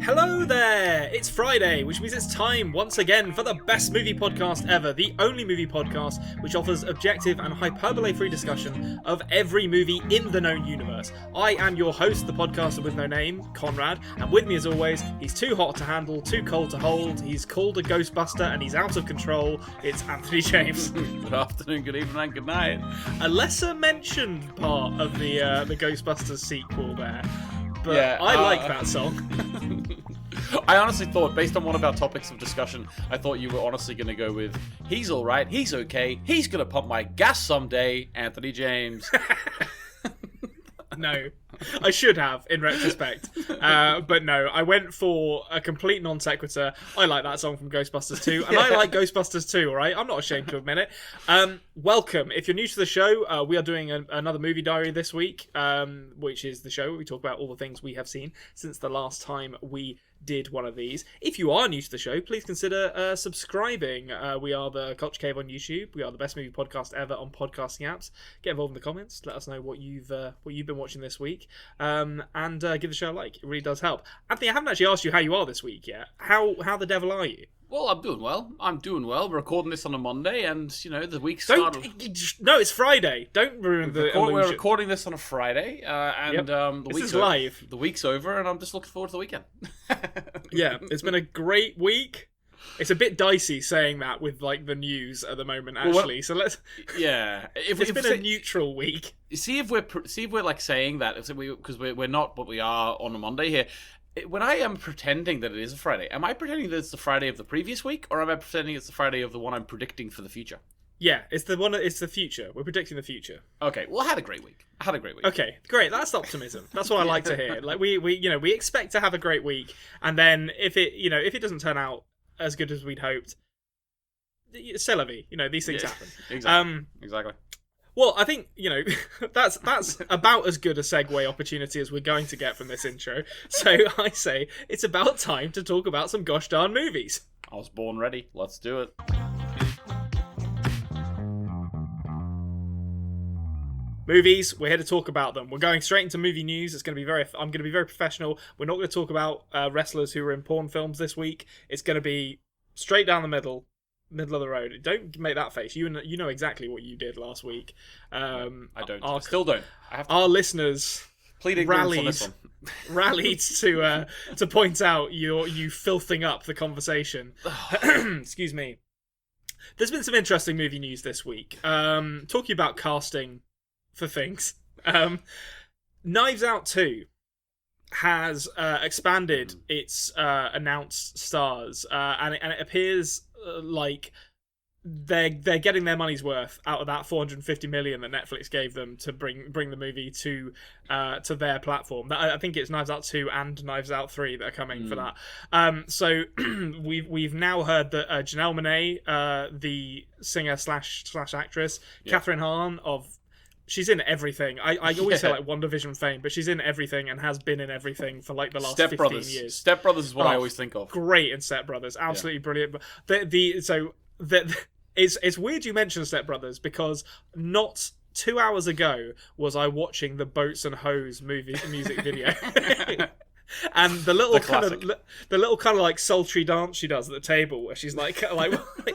Hello there! It's Friday, which means it's time once again for the best movie podcast ever, the only movie podcast which offers objective and hyperbole-free discussion of every movie in the known universe. I am your host, the podcaster with no name, Konrad, and with me as always, he's too hot to handle, too cold to hold, he's called a Ghostbuster and he's out of control, it's Anthony James. Good afternoon, good evening and good night. A lesser mentioned part of the Ghostbusters sequel there. But Yeah, I like that song. I honestly thought, based on one of our topics of discussion, I thought you were honestly going to go with, he's alright, he's okay, he's going to pump my gas someday, Anthony James. No, I should have, in retrospect. But no, I went for a complete non sequitur. I like that song from Ghostbusters 2, and I like Ghostbusters 2, alright? I'm not ashamed to admit it. Welcome. If you're new to the show, we are doing another movie diary this week, which is the show where we talk about all the things we have seen since the last time we did one of these. If you are new to the show, please consider subscribing. We are the Culture Cave on YouTube. We are the best movie podcast ever on podcasting apps. Get involved in the comments. Let us know what you've been watching this week, and give the show a like. It really does help. Anthony, I haven't actually asked you how you are this week yet. How the devil are you? Well, I'm doing well. We're recording this on a Monday, and, you know, the week started... No, it's Friday. Don't ruin the illusion. We're recording this on a Friday, and the week's over, and I'm just looking forward to the weekend. Yeah, it's been a great week. It's a bit dicey saying that with, like, the news at the moment, actually. So let's... Yeah. It's been a neutral week. See if we're like saying that, because we're not, but we are on a Monday here. When I am pretending that it is a Friday, am I pretending that it's the Friday of the previous week, or am I pretending it's the Friday of the one I'm predicting for the future? Yeah, it's the future. We're predicting the future. Okay, well, I had a great week. Okay, great. That's optimism. That's what I like to hear. Like we expect to have a great week, and then if it doesn't turn out as good as we'd hoped, c'est la vie. These things happen. Exactly. Well, I think, that's about as good a segue opportunity as we're going to get from this intro. So I say it's about time to talk about some gosh darn movies. I was born ready. Let's do it. Movies, we're here to talk about them. We're going straight into movie news. I'm going to be very professional. We're not going to talk about wrestlers who were in porn films this week. It's going to be straight down the middle of the road. Don't make that face. You know exactly what you did last week. I don't. I still don't. Our listeners rallied to point out you filthing up the conversation. Excuse me. There's been some interesting movie news this week. Talking about casting for things. Knives Out 2 has expanded its announced stars, and it appears like they're getting their money's worth out of that $450 million that Netflix gave them to bring the movie to their platform. I think it's Knives Out 2 and Knives Out 3 that are coming for that. So we've now heard that Janelle Monáe, the singer slash actress, Catherine Hahn she's in everything. I always say like One Division fame, but she's in everything and has been in everything for like the last 15 years. Step Brothers is what I always think of. Great in Step Brothers, absolutely brilliant. But it's weird you mentioned Step Brothers because not 2 hours ago was I watching the Boats and Hose music video. And the little kind of like sultry dance she does at the table where she's like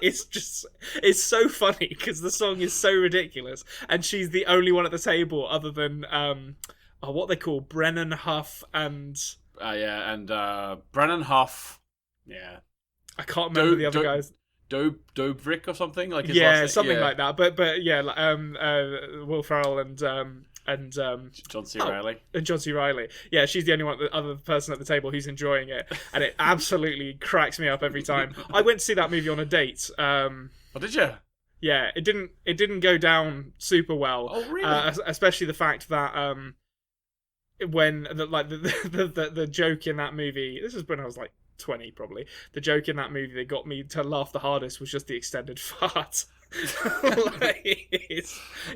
it's so funny because the song is so ridiculous and she's the only one at the table other than what they call Brennan Huff and Brennan Huff, I can't remember the other guys. Dobrik or something like his something like that. But Will Ferrell and John C. Reilly. And John C. Reilly. Yeah, she's the only other person at the table who's enjoying it, and it absolutely cracks me up every time. I went to see that movie on a date. Did you? Yeah, it didn't go down super well. Oh, really? Especially the fact that when the joke in that movie. This is when I was like 20 probably. The joke in that movie that got me to laugh the hardest was just the extended fart.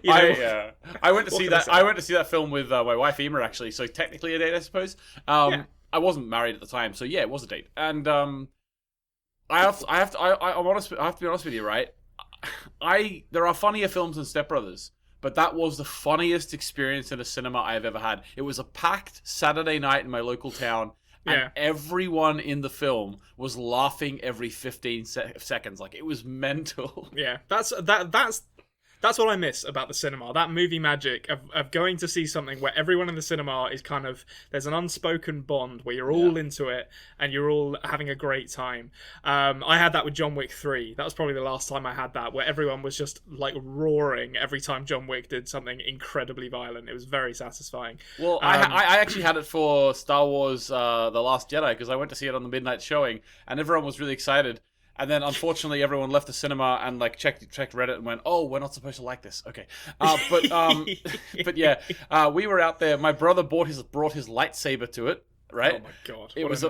I went to see that. I went to see that film with my wife Emma actually. So technically a date, I suppose. I wasn't married at the time, so yeah, it was a date. And I have to be honest with you, right? There are funnier films than Step Brothers, but that was the funniest experience in a cinema I've ever had. It was a packed Saturday night in my local town. Yeah. everyone in the film was laughing every 15 seconds. Like, it was mental. Yeah, that's what I miss about the cinema. That movie magic of going to see something where everyone in the cinema is kind of, there's an unspoken bond where you're all into it and you're all having a great time. I had that with John Wick 3. That was probably the last time I had that, where everyone was just like roaring every time John Wick did something incredibly violent. It was very satisfying. Well, I actually had it for Star Wars The Last Jedi, because I went to see it on the midnight showing and everyone was really excited. And then, unfortunately, everyone left the cinema and like checked Reddit and went, "Oh, we're not supposed to like this." Okay, but yeah, we were out there. My brother brought his lightsaber to it. Right? Oh my god! What a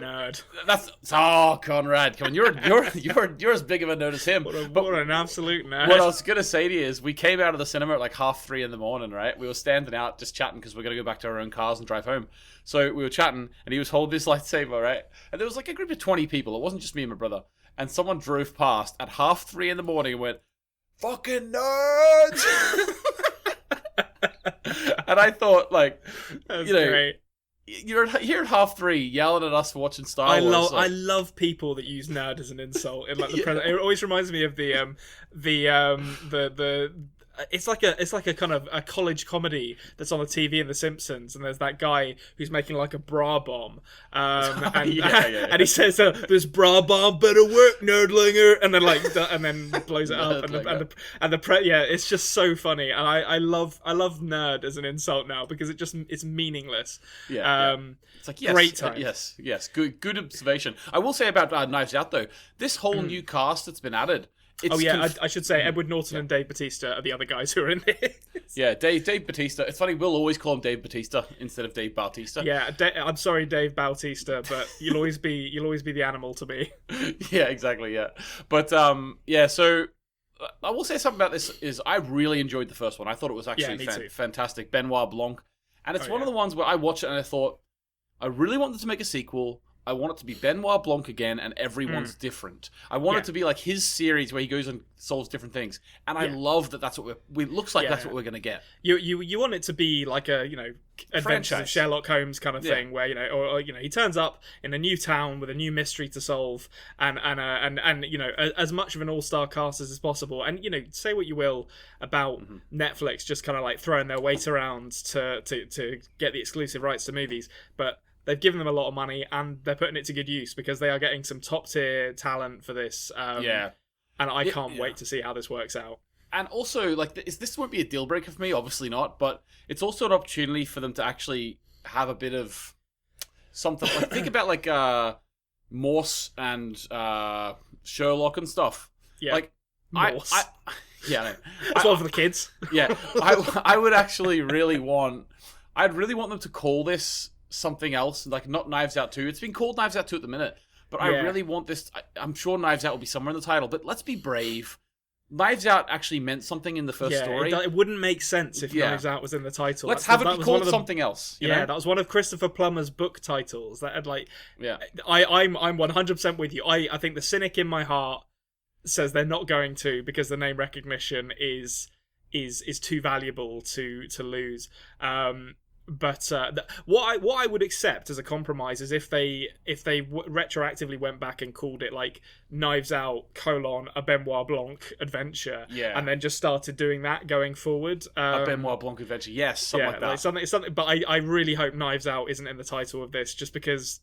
nerd! Conrad, come on, you're as big of a nerd as him. What an absolute nerd! What I was gonna say to you is, we came out of the cinema at like 3:30 in the morning. Right? We were standing out just chatting because we're gonna go back to our own cars and drive home. So we were chatting, and he was holding his lightsaber, right? And there was like a group of 20 people. It wasn't just me and my brother. And someone drove past at 3:30 in the morning and went, "Fucking nerds!" And I thought, like, that's great. You're here at 3:30 yelling at us for watching Star Wars. I love people that use nerd as an insult in like the present. It always reminds me of the it's like a kind of a college comedy that's on the TV in The Simpsons, and there's that guy who's making like a bra bomb, and he says, "This bra bomb better work, nerdlinger," and then blows it up, it's just so funny, and I love nerd as an insult now because it's meaningless. It's like, yes, great time. Yes, good observation. I will say about Knives Out though, this whole new cast that's been added. I should say Edward Norton and Dave Bautista are the other guys who are in this. Yeah, Dave Bautista. It's funny, we'll always call him Dave Bautista instead of Dave Bautista. Yeah, I'm sorry, Dave Bautista, but you'll always be the animal to me. Yeah, exactly. Yeah, but so I will say something about this is I really enjoyed the first one. I thought it was actually fantastic. Benoit Blanc, and it's one of the ones where I watched it and I thought, I really want them to make a sequel. I want it to be Benoit Blanc again, and everyone's different. I want it to be like his series where he goes and solves different things, and I love that. That's what looks like. That's what we're gonna get. You want it to be like a Adventures of Sherlock Holmes kind of thing, where he turns up in a new town with a new mystery to solve, and as much of an all-star cast as possible. And say what you will about Netflix, just kind of like throwing their weight around to get the exclusive rights to movies, but they've given them a lot of money and they're putting it to good use because they are getting some top tier talent for this. And I can't wait to see how this works out. And also, like, this won't be a deal breaker for me, obviously not, but it's also an opportunity for them to actually have a bit of something. Like, think about like Morse and Sherlock and stuff. Yeah, like Morse. That's one for the kids. Yeah, I would actually really want. I'd really want them to call this something else, like not Knives Out 2. It's been called Knives Out 2 at the minute, but I really want this. I'm sure Knives Out will be somewhere in the title, but let's be brave. Knives Out actually meant something in the first story. It wouldn't make sense if Knives Out was in the title. Let's have it be called something else. You know? That was one of Christopher Plummer's book titles. That had I'm 100% with you. I think the cynic in my heart says they're not going to, because the name recognition is too valuable to lose. But what I would accept as a compromise is if they retroactively went back and called it like Knives Out : a Benoit Blanc adventure, and then just started doing that going forward. A Benoit Blanc adventure, yes, something like that. Something. But I really hope Knives Out isn't in the title of this, just because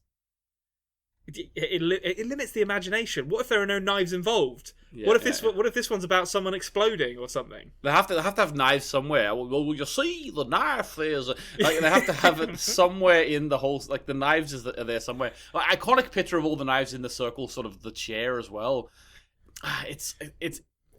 it limits the imagination. What if there are no knives involved? What if this one's about someone exploding or something? They have to have knives somewhere. Well, you see the knife there's like they have to have it somewhere in the whole, like the knives are there somewhere. Like, iconic picture of all the knives in the circle, sort of the chair as well. It's.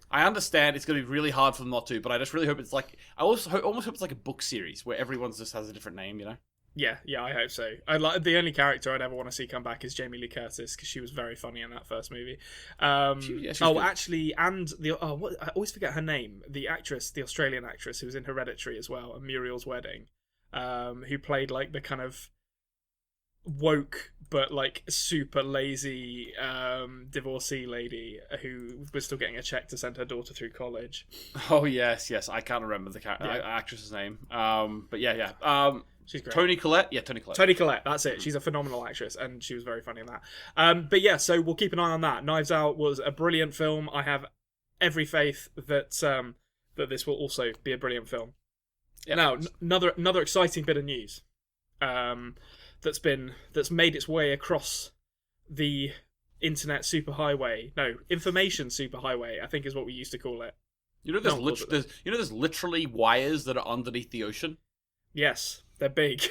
I understand it's going to be really hard for them not to, but I just really hope it's like, I almost hope it's like a book series where everyone just has a different name, you know? Yeah, I hope so. The only character I'd ever want to see come back is Jamie Lee Curtis, because she was very funny in that first movie. I always forget her name. The actress, the Australian actress who was in Hereditary as well, and Muriel's Wedding, who played like the kind of woke but like super lazy divorcee lady who was still getting a check to send her daughter through college. Oh yes, I can't remember the actress's name. But She's great. Toni Collette? Yeah, Toni Collette. Toni Collette, that's it. She's a phenomenal actress, and she was very funny in that. But yeah, so we'll keep an eye on that. Knives Out was a brilliant film. I have every faith that that this will also be a brilliant film. Yep. Now, another exciting bit of news that's made its way across the internet superhighway. No, information superhighway, I think is what we used to call it. You know, there's literally wires that are underneath the ocean. Yes, they're big.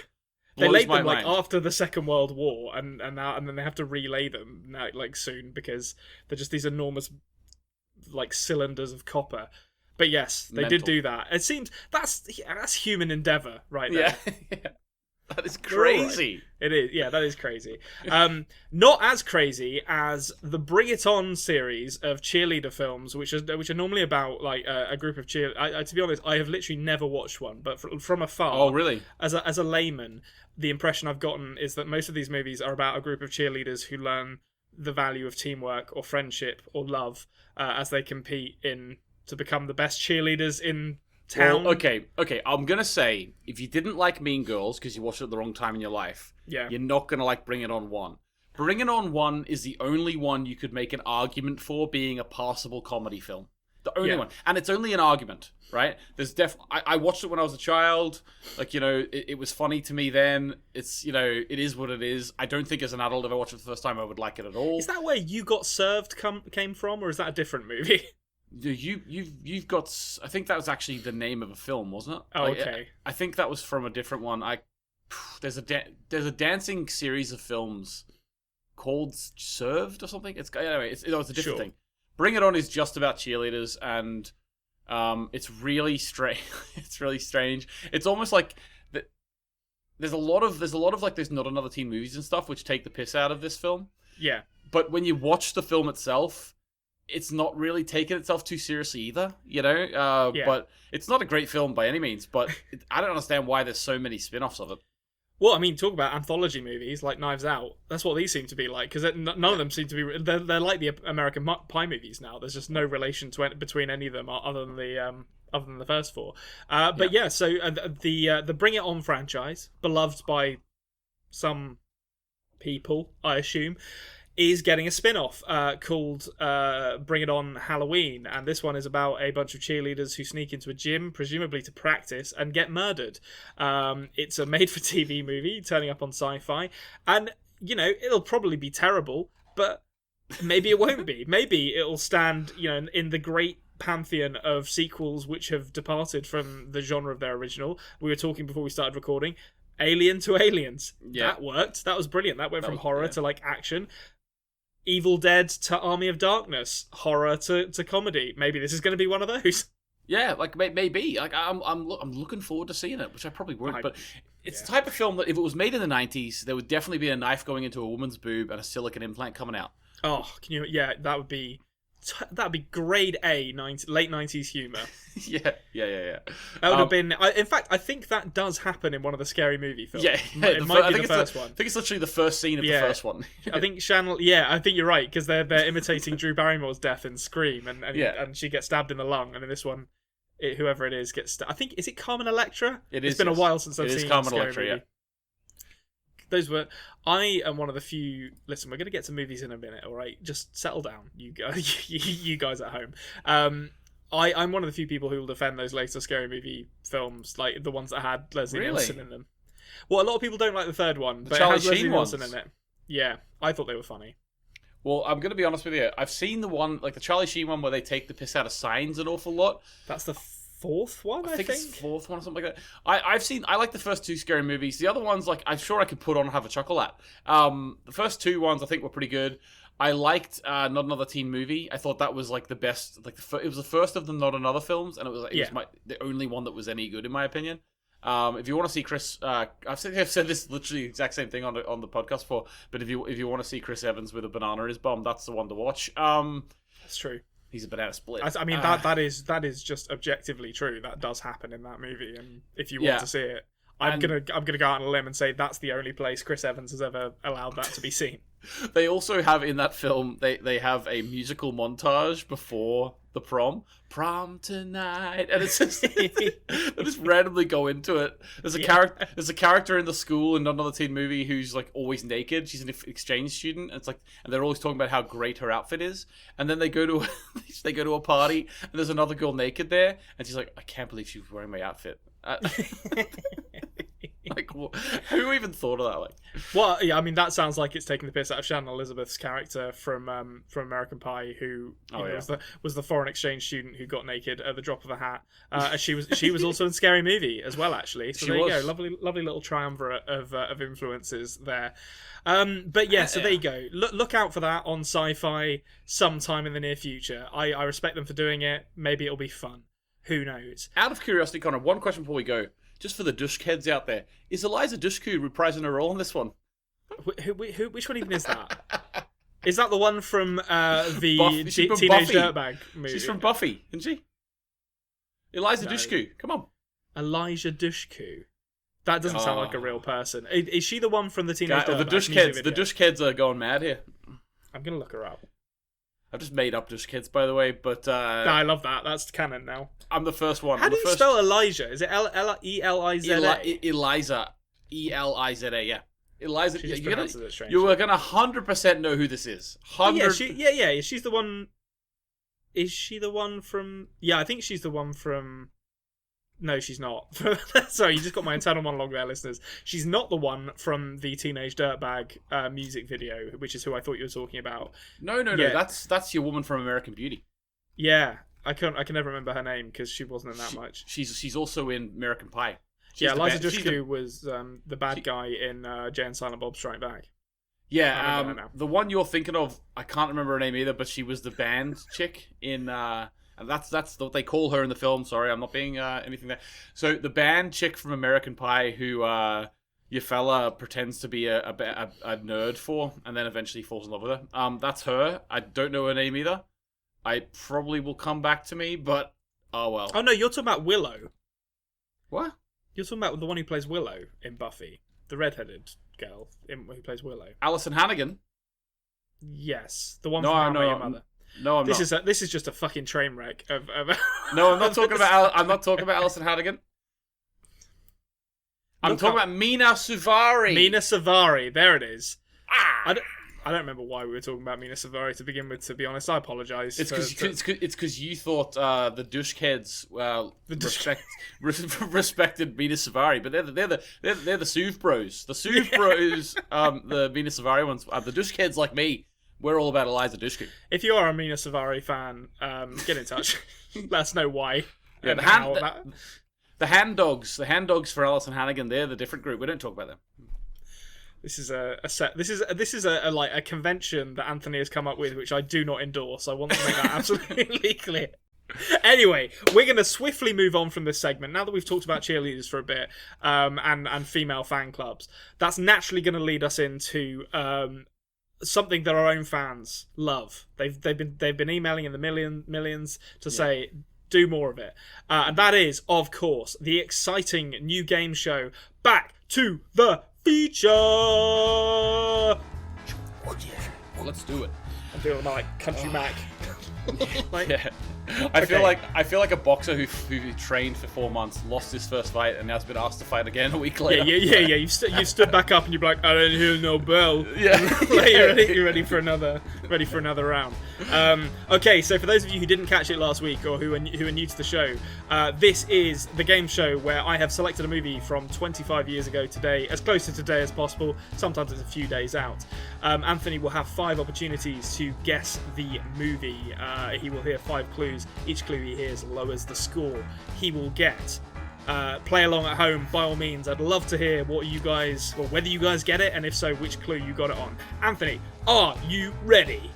They laid them like after the Second World War, and then they have to relay them now, like soon, because they're just these enormous like cylinders of copper. But yes, they did do that. It seems that's human endeavor right there. Yeah. That is crazy. It is, yeah, that is crazy. Not as crazy as the Bring It On series of cheerleader films, which are normally about like a group of to be honest, I have literally never watched one, but from afar. Oh, really? As a layman, the impression I've gotten is that most of these movies are about a group of cheerleaders who learn the value of teamwork or friendship or love as they compete to become the best cheerleaders in town. Well, okay. I'm gonna say, if you didn't like Mean Girls because you watched it at the wrong time in your life, you're not gonna like Bring It On 1. Bring It On 1 is the only one you could make an argument for being a passable comedy film. The only one, and it's only an argument, right? There's I watched it when I was a child. Like, you know, it was funny to me then. It's, you know, it is what it is. I don't think as an adult, if I watched it for the first time, I would like it at all. Is that where You Got Served came from, or is that a different movie? You've got. I think that was actually the name of a film, wasn't it? Oh, okay. I think that was from a different one. There's a dancing series of films called Served or something. Anyway. It's a different thing. Bring It On is just about cheerleaders, and it's really strange. It's really strange. It's almost like there's a lot of like there's Not Another Teen movies and stuff which take the piss out of this film. Yeah. But when you watch the film itself, it's not really taking itself too seriously either, you know? But it's not a great film by any means, but I don't understand why there's so many spin-offs of it. Well, I mean, talk about anthology movies like Knives Out. That's what these seem to be like, because none of them seem to be... They're like the American Pie movies now. There's just no relation between any of them other than the first four. But so the Bring It On franchise, beloved by some people, I assume, is getting a spin-off called Bring It On Halloween, and this one is about a bunch of cheerleaders who sneak into a gym, presumably to practice, and get murdered. It's a made-for-TV movie, turning up on Sci-Fi, and, you know, it'll probably be terrible, but maybe it won't be. Maybe it'll stand, you know, in the great pantheon of sequels which have departed from the genre of their original. We were talking before we started recording, Alien to Aliens. Yeah. That worked. That was brilliant. That went from horror to, like, action. Evil Dead to Army of Darkness, horror to comedy. Maybe this is going to be one of those. Yeah, like maybe. Like I'm looking forward to seeing it, which I probably won't. But it's the type of film that if it was made in the 90s, there would definitely be a knife going into a woman's boob and a silicone implant coming out. Oh, can you? Yeah, that'd be grade A late 90s humor. Yeah. That would have been. In fact, I think that does happen in one of the Scary Movie films. Yeah, it might be the first one. I think it's literally the first scene of the first one. I think Shannon. Yeah, I think you're right, because they're imitating Drew Barrymore's death in Scream, and she gets stabbed in the lung, and in this one, whoever it is gets. I think, is it Carmen Electra? It's been a while since I've seen Carmen Scary Electra. Movie. Yeah. Those were. I am one of the few. Listen, we're going to get to movies in a minute. All right, just settle down, you guys. You guys at home. I'm one of the few people who will defend those later Scary Movie films, like the ones that had Leslie Nielsen in them. Well, a lot of people don't like the third one, but it has Leslie Nielsen in it. Yeah, I thought they were funny. Well, I'm going to be honest with you. I've seen the one, like the Charlie Sheen one, where they take the piss out of signs an awful lot. That's the fourth one, I think. It's the fourth one or something like that. I like the first two Scary Movies. The other ones, like, I'm sure I could put on and have a chuckle at. The first two ones I think were pretty good. I liked Not Another Teen Movie. I thought that was like the best. Like it was the first of the Not Another films, and it was the only one that was any good in my opinion. If you want to see Chris, I've said this literally the exact same thing on the podcast before. But if you want to see Chris Evans with a banana in his bum, that's the one to watch. That's true. He's a banana split. I mean, that is just objectively true. That does happen in that movie, and if you want to see it, I'm gonna go out on a limb and say that's the only place Chris Evans has ever allowed that to be seen. They also have in that film they have a musical montage before the prom tonight, and it's just they just randomly go into it. There's a character in the school in another teen movie who's like always naked. She's an exchange student, and and they're always talking about how great her outfit is. And then they go to a party, and there's another girl naked there, and she's like, I can't believe she's wearing my outfit. Like, who even thought of that? Like, well, yeah, I mean, that sounds like it's taking the piss out of Shannon Elizabeth's character from American Pie, who was the foreign exchange student who got naked at the drop of a hat. She was also in Scary Movie as well, actually. So there you go, lovely little triumvirate of influences there. But yeah, so there you go. Look out for that on Sci-Fi sometime in the near future. I respect them for doing it. Maybe it'll be fun. Who knows? Out of curiosity, Connor, one question before we go. Just for the Dushk heads out there, is Eliza Dushku reprising her role in this one? Which one even is that? Is that the one from the Teenage Dirtbag movie? She's from Buffy, isn't she? Eliza Dushku, come on. Elijah Dushku. That doesn't sound like a real person. Is she the one from the Teenage Dirtbag the Dushk heads are going mad here. I'm going to look her up. I've just made up Dushk, by the way, but... I love that. That's canon now. I'm the first one. How do you spell Elijah? Is it Eliza? Eliza. Eliza, yeah. Eliza, she just pronounces it strangely. You are going to 100% know who this is. Yeah, she's the one... Is she the one from... Yeah, I think she's the one from... No, she's not. Sorry, you just got my internal monologue there, listeners. She's not the one from the Teenage Dirtbag music video, which is who I thought you were talking about. No. That's your woman from American Beauty. Yeah, I can never remember her name because she wasn't in that much. She's also in American Pie. Eliza Dushku was the bad guy in Jay and Silent Bob Strike Back. Yeah, the one you're thinking of, I can't remember her name either, but she was the band chick in... And that's what they call her in the film. Sorry, I'm not being anything there. So the band chick from American Pie who your fella pretends to be a nerd for and then eventually falls in love with her. That's her. I don't know her name either. I probably will come back to me, but oh well. Oh no, you're talking about Willow. What? You're talking about the one who plays Willow in Buffy. The redheaded girl who plays Willow. Alison Hannigan? Yes. The one from How I Met Your Mother. No, I'm not. This is just a fucking train wreck of No, I'm not talking about. I'm not talking about Alison Hannigan. I'm talking about Mina Suvari. Mina Suvari, there it is. I don't remember why we were talking about Mina Suvari to begin with. To be honest, I apologise. It's because you thought the Dushk heads respected Mina Suvari, but they're the Suv bros. The Suv bros, the Mina Suvari ones, the Dushk heads like me. We're all about Eliza Dushku. If you are a Mina Suvari fan, get in touch. Let us know why. Yeah, the hand dogs for Alison Hannigan. They're the different group. We don't talk about them. This is a convention that Anthony has come up with, which I do not endorse. I want to make that absolutely clear. Anyway, we're going to swiftly move on from this segment. Now that we've talked about cheerleaders for a bit, and female fan clubs, that's naturally going to lead us into something that our own fans love. They've been emailing in the millions to say do more of it, and that is, of course, the exciting new game show Back to the Future. Let's do it. I'm doing my like country Mac. Yeah. I feel like a boxer who trained for 4 months, lost his first fight, and now has been asked to fight again a week later. Yeah. You stood back up and you're like, I didn't hear no bell. Yeah. Like, you're ready for another round. Okay, so for those of you who didn't catch it last week or who are new to the show, this is the game show where I have selected a movie from 25 years ago today, as close to today as possible. Sometimes it's a few days out. Anthony will have 5 opportunities to guess the movie. He will hear 5 clues. Each clue he hears lowers the score. He will get. Play along at home, by all means. I'd love to hear whether you guys get it, and if so, which clue you got it on. Anthony, are you ready?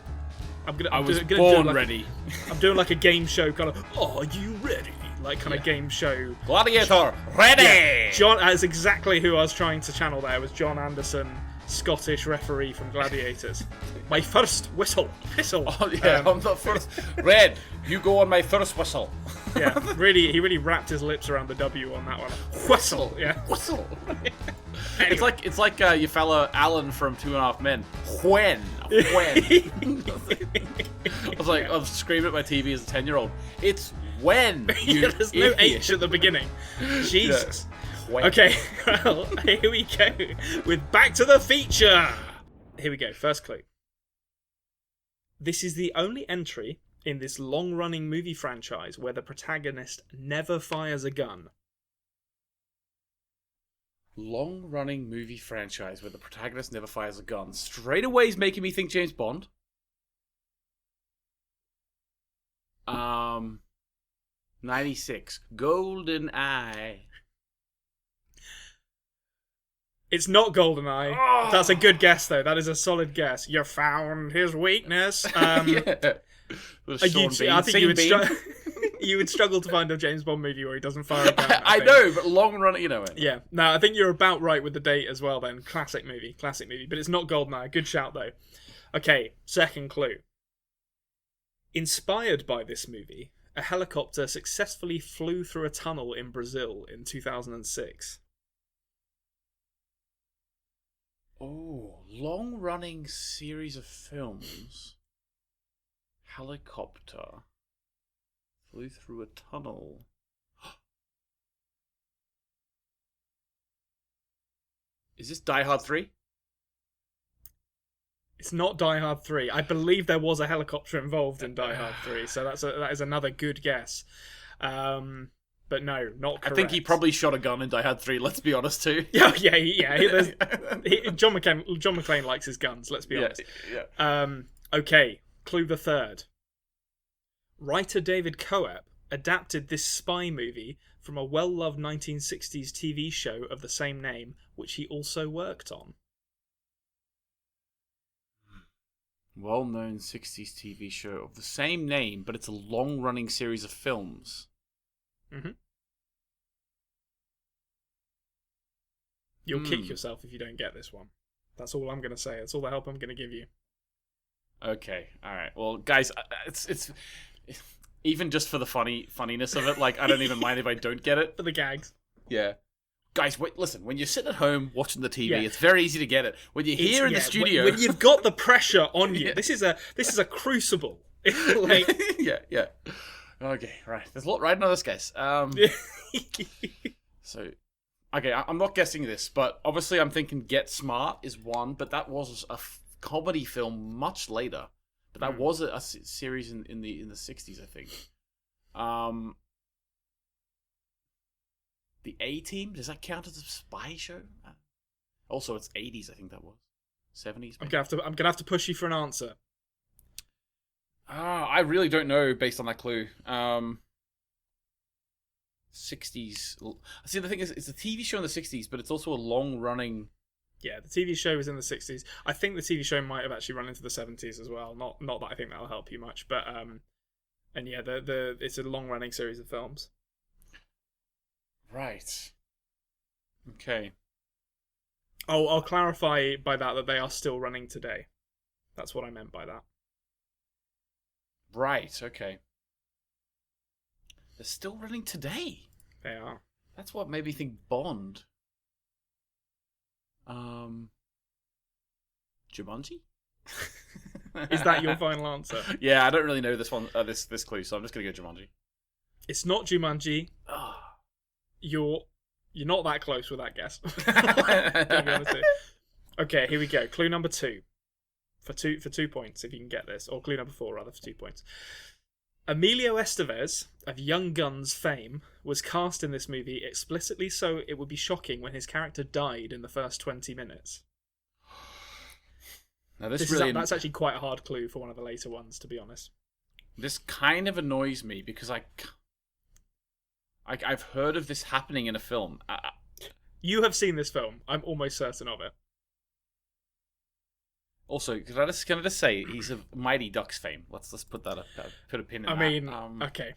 I was born ready. I'm doing like a game show kind of. Are you ready? Like kind of game show. Gladiator, ready. Yeah, John. That's exactly who I was trying to channel there. Was John Anderson, Scottish referee from Gladiators. My first whistle. Oh yeah, I'm the first. Red, you go on my first whistle. Yeah, he really wrapped his lips around the W on that one. Whistle, yeah. Whistle. Anyway. It's like your fella Alan from 2.5 Men. When? I was screaming at my TV as a 10-year-old. It's when. You There's no H at the beginning. Jesus. When. Okay, well, here we go with Back to the Feature. Here we go. First clue. This is the only entry in this long-running movie franchise where the protagonist never fires a gun. Long-running movie franchise where the protagonist never fires a gun. Straight away is making me think James Bond. 96. Golden Eye. It's not GoldenEye. Oh! That's a good guess, though. That is a solid guess. You found his weakness. Yeah. I think you would struggle to find a James Bond movie where he doesn't fire a gun. I know, but long run, you know it. Yeah. No, I think you're about right with the date as well. Then classic movie. But it's not GoldenEye. Good shout though. Okay, second clue. Inspired by this movie, a helicopter successfully flew through a tunnel in Brazil in 2006. Oh, long-running series of films. Helicopter flew through a tunnel. Is this Die Hard 3? It's not Die Hard 3. I believe there was a helicopter involved in Die Hard 3, so that is another good guess. But no, not correct. I think he probably shot a gun in Die Hard 3, let's be honest too. Yeah. John McClane likes his guns, let's be honest. Yeah. Okay, clue the third. Writer David Coep adapted this spy movie from a well-loved 1960s TV show of the same name, which he also worked on. Well-known 60s TV show of the same name, but it's a long-running series of films. Mm-hmm. You'll kick yourself if you don't get this one. That's all I'm going to say. That's all the help I'm going to give you. Okay, all right. Well, guys, it's even just for the funniness of it. Like, I don't even mind if I don't get it. For the gags. Yeah. Guys, wait, listen. When you're sitting at home watching the TV, it's very easy to get it. When you're here in the studio, when you've got the pressure on you, this is a crucible. Yeah. Okay, right. There's a lot riding on this, guys. So, okay, I'm not guessing this, but obviously I'm thinking Get Smart is one, but that was a comedy film much later. But that was a series in the 60s, I think. The A-Team, does that count as a spy show? Also, it's 80s, I think that was. 70s. I'm gonna have to push you for an answer. I really don't know based on that clue. 60s. See, the thing is, it's a TV show in the 60s, but it's also a long-running... Yeah, the TV show was in the 60s. I think the TV show might have actually run into the 70s as well. Not that I think that'll help you much, but and yeah, it's a long-running series of films. Right. Okay. Oh, I'll clarify by that they are still running today. That's what I meant by that. Right, okay. They're still running today. They are. That's what made me think Bond. Jumanji? Is that your final answer? Yeah, I don't really know this one, this clue, so I'm just gonna go Jumanji. It's not Jumanji. Oh. You're not that close with that guess. To be honest with you. Okay, here we go. Clue number 2. For 2 points, if you can get this. Or clue number 4, rather, for 2 points. Emilio Estevez, of Young Guns fame, was cast in this movie explicitly so it would be shocking when his character died in the first 20 minutes. Now that's actually quite a hard clue for one of the later ones, to be honest. This kind of annoys me because I've heard of this happening in a film. You have seen this film. I'm almost certain of it. Also, can I just say he's of Mighty Ducks fame? Let's put that up. Put a pin in that. I mean, okay.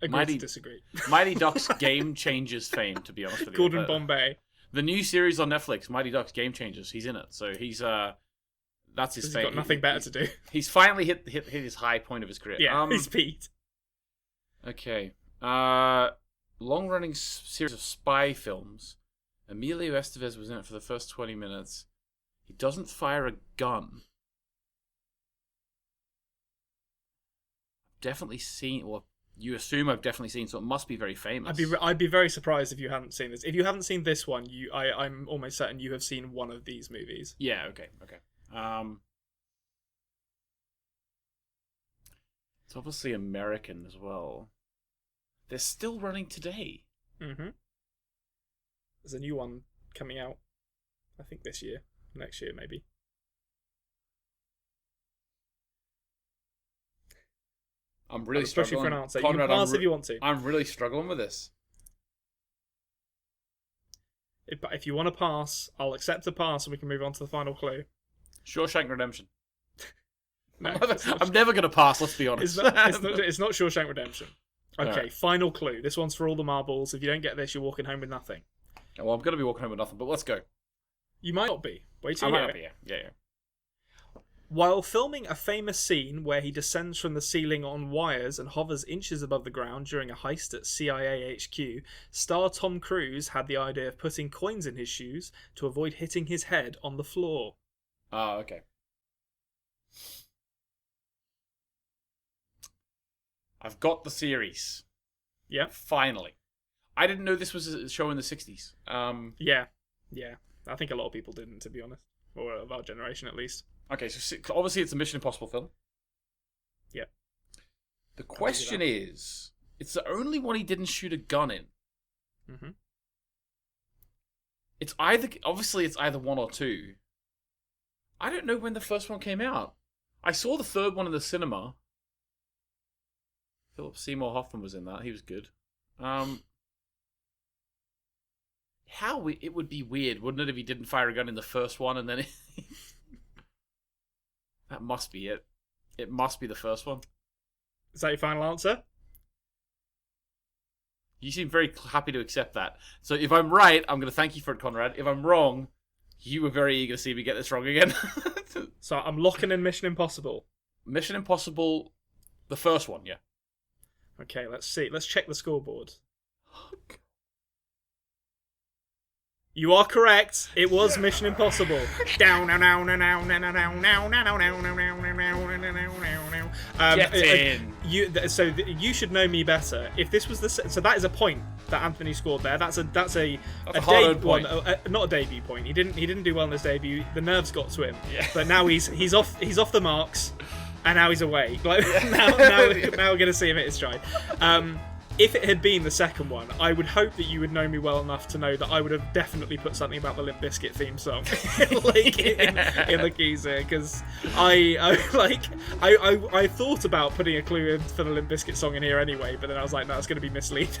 Agree to disagree. Mighty Ducks Game Changers fame, to be honest with you. Gordon Bombay. The new series on Netflix, Mighty Ducks Game Changers. He's in it, so he's that's his fame. He's got nothing better to do. He's finally hit his high point of his career. Yeah, he's peaked. Okay. Long-running series of spy films. Emilio Estevez was in it for the first 20 minutes. He doesn't fire a gun. definitely seen, or you assume I've definitely seen, so it must be very famous. I'd be very surprised if you hadn't seen this. If you haven't seen this one, I'm almost certain you have seen one of these movies. Yeah. Okay. It's obviously American as well. They're still running today. Mm-hmm. There's a new one coming out, I think this year, next year maybe. I'm really struggling. struggling. For an answer. Konrad, you can pass if you want to. I'm really struggling with this. If you want to pass, I'll accept a pass and we can move on to the final clue. Shawshank Redemption. No, I'm never going to pass, let's be honest. It's not Shawshank Redemption. Okay, right. Final clue. This one's for all the marbles. If you don't get this, you're walking home with nothing. Well, I'm going to be walking home with nothing, but let's go. You might not be. Wait till I you might hear not it. be, yeah. While filming a famous scene where he descends from the ceiling on wires and hovers inches above the ground during a heist at CIA HQ, star Tom Cruise had the idea of putting coins in his shoes to avoid hitting his head on the floor. Oh, okay. I've got the series. Yeah. Finally. I didn't know this was a show in the 60s. Yeah. I think a lot of people didn't, to be honest. Or of our generation, at least. Okay, so obviously it's a Mission Impossible film. Yeah. The question is, it's the only one he didn't shoot a gun in. Mm-hmm. It's either one or two. I don't know when the first one came out. I saw the third one in the cinema. Philip Seymour Hoffman was in that. He was good. It would be weird, wouldn't it, if he didn't fire a gun in the first one and then... That must be it. It must be the first one. Is that your final answer? You seem very happy to accept that. So if I'm right, I'm going to thank you for it, Konrad. If I'm wrong, you were very eager to see me get this wrong again. So I'm locking in Mission Impossible. Mission Impossible, the first one, yeah. Okay, let's see. Let's check the scoreboard. You are correct. It was Mission Impossible. Down, now, now, now, now, now, now, now, now, now, now, now, Get in. You should know me better. If this was so that is a point that Anthony scored there. That's a hard-earned point. Not a debut point. He didn't do well in his debut. The nerves got to him. Yeah. But now he's off the marks, and now he's away. Like now we're gonna see him hit his stride. If it had been the second one, I would hope that you would know me well enough to know that I would have definitely put something about the Limp Bizkit theme song in the keys here, because I thought about putting a clue in for the Limp Bizkit song in here anyway, but then I was like, no, it's going to be misleading.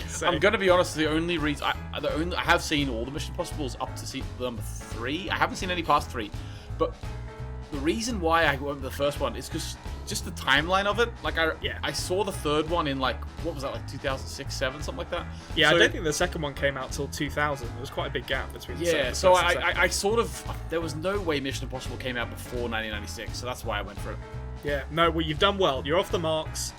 So. I'm going to be honest, the only reason I have seen all the Mission Impossibles up to see number 3. I haven't seen any past 3, but the reason why I went with the first one is because just the timeline of it. Like I saw the third one in like 2006, 7, something like that. Yeah, so, I don't think the second one came out till 2000. There was quite a big gap between. Yeah, so I sort of there was no way Mission Impossible came out before 1996, so that's why I went for it. Yeah, no, well, you've done well. You're off the marks.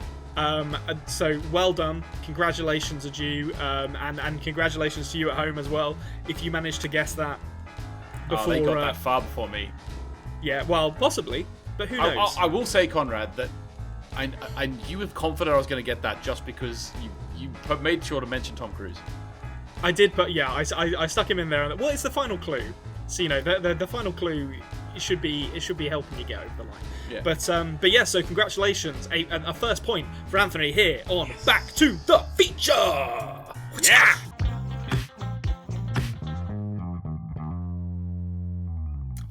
So well done. Congratulations are due, and congratulations to you at home as well. If you managed to guess that before, they got that far before me. Yeah, well, possibly, but who knows? I will say, Konrad, that you were confident I was going to get that just because you made sure to mention Tom Cruise. I did, but yeah, I stuck him in there. Well, it's the final clue, so you know the final clue should be helping you get over the line. Yeah. But yeah, so congratulations, a first point for Anthony here on Back to the Feature. Yeah.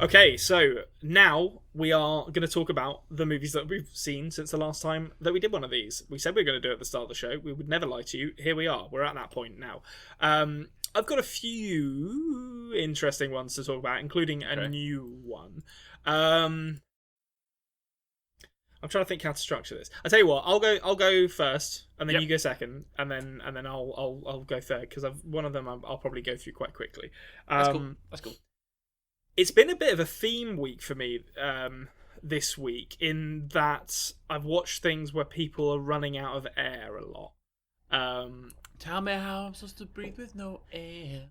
Okay, so now we are going to talk about the movies that we've seen since the last time that we did one of these. We said we were going to do it at the start of the show. We would never lie to you. Here we are. We're at that point now. I've got a few interesting ones to talk about, including a new one. I'm trying to think how to structure this. I tell you what, I'll go first, and then you go second, and then I'll go third, because one of them I'll probably go through quite quickly. That's cool. It's been a bit of a theme week for me this week, in that I've watched things where people are running out of air a lot. Tell me how I'm supposed to breathe with no air.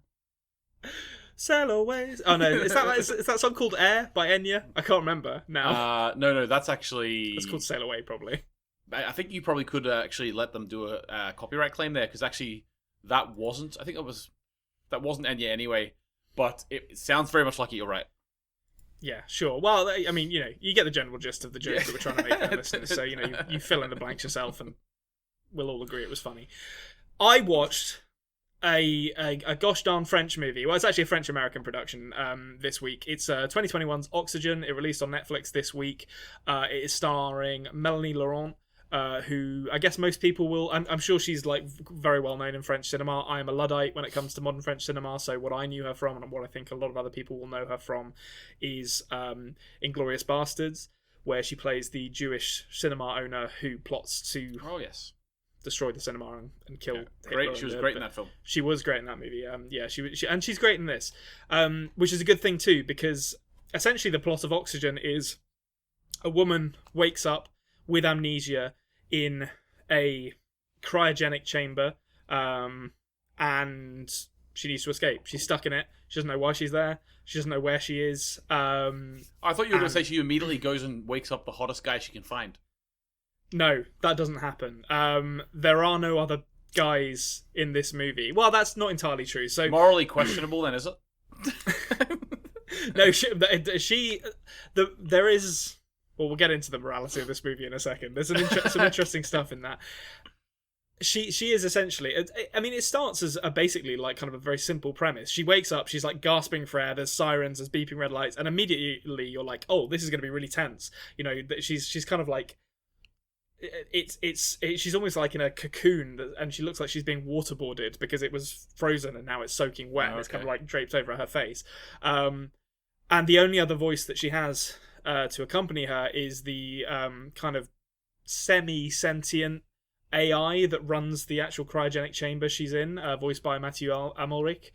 Sail away. Oh no, is that song called Air by Enya? I can't remember now. No, that's actually... It's called Sail Away, probably. I think you probably could actually let them do a copyright claim there, because actually that wasn't. I think that wasn't Enya anyway. But it sounds very much like it. You're right. Yeah, sure. Well, I mean, you get the general gist of the joke that we're trying to make there, listeners. So you fill in the blanks yourself, and we'll all agree it was funny. I watched a gosh darn French movie. Well, it's actually a French-American production this week. It's 2021's Oxygen. It released on Netflix this week. It is starring Melanie Laurent, who I guess most people will... I'm sure she's like very well known in French cinema. I am a Luddite when it comes to modern French cinema, so what I knew her from, and what I think a lot of other people will know her from, is Inglourious Bastards, where she plays the Jewish cinema owner who plots to... Oh, yes. Destroy the cinema and kill. Yeah, great. She was great in that film. She was great in that movie. And she's great in this, which is a good thing too, because essentially the plot of Oxygen is a woman wakes up with amnesia in a cryogenic chamber, and she needs to escape. She's stuck in it. She doesn't know why she's there. She doesn't know where she is. I thought you were going to say she immediately goes and wakes up the hottest guy she can find. No, that doesn't happen. There are no other guys in this movie. Well, that's not entirely true. So morally questionable, then, is it? No, there is. Well, we'll get into the morality of this movie in a second. There's some interesting stuff in that. She is essentially. I mean, it starts as basically like kind of a very simple premise. She wakes up, she's like gasping for air. There's sirens, there's beeping red lights, and immediately you're like, oh, this is going to be really tense. She's kind of like. She's almost like in a cocoon, and she looks like she's being waterboarded because it was frozen and now it's soaking wet. And it's kind of like draped over her face. And the only other voice that she has to accompany her is the kind of semi-sentient AI that runs the actual cryogenic chamber she's in, voiced by Mathieu Amalric,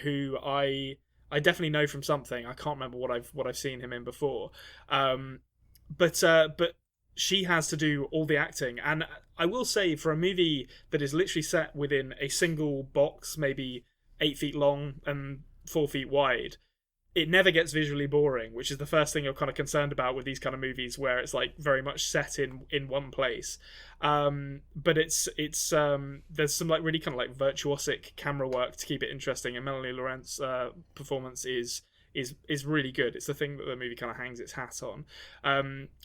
who I definitely know from something. I can't remember what I've seen him in before. But she has to do all the acting, and I will say, for a movie that is literally set within a single box, maybe 8 feet long and 4 feet wide, it never gets visually boring, which is the first thing you're kind of concerned about with these kind of movies, where it's like very much set in one place. But it's there's some like really kind of like virtuosic camera work to keep it interesting, and Melanie Laurent's performance is really good. It's the thing that the movie kind of hangs its hat on.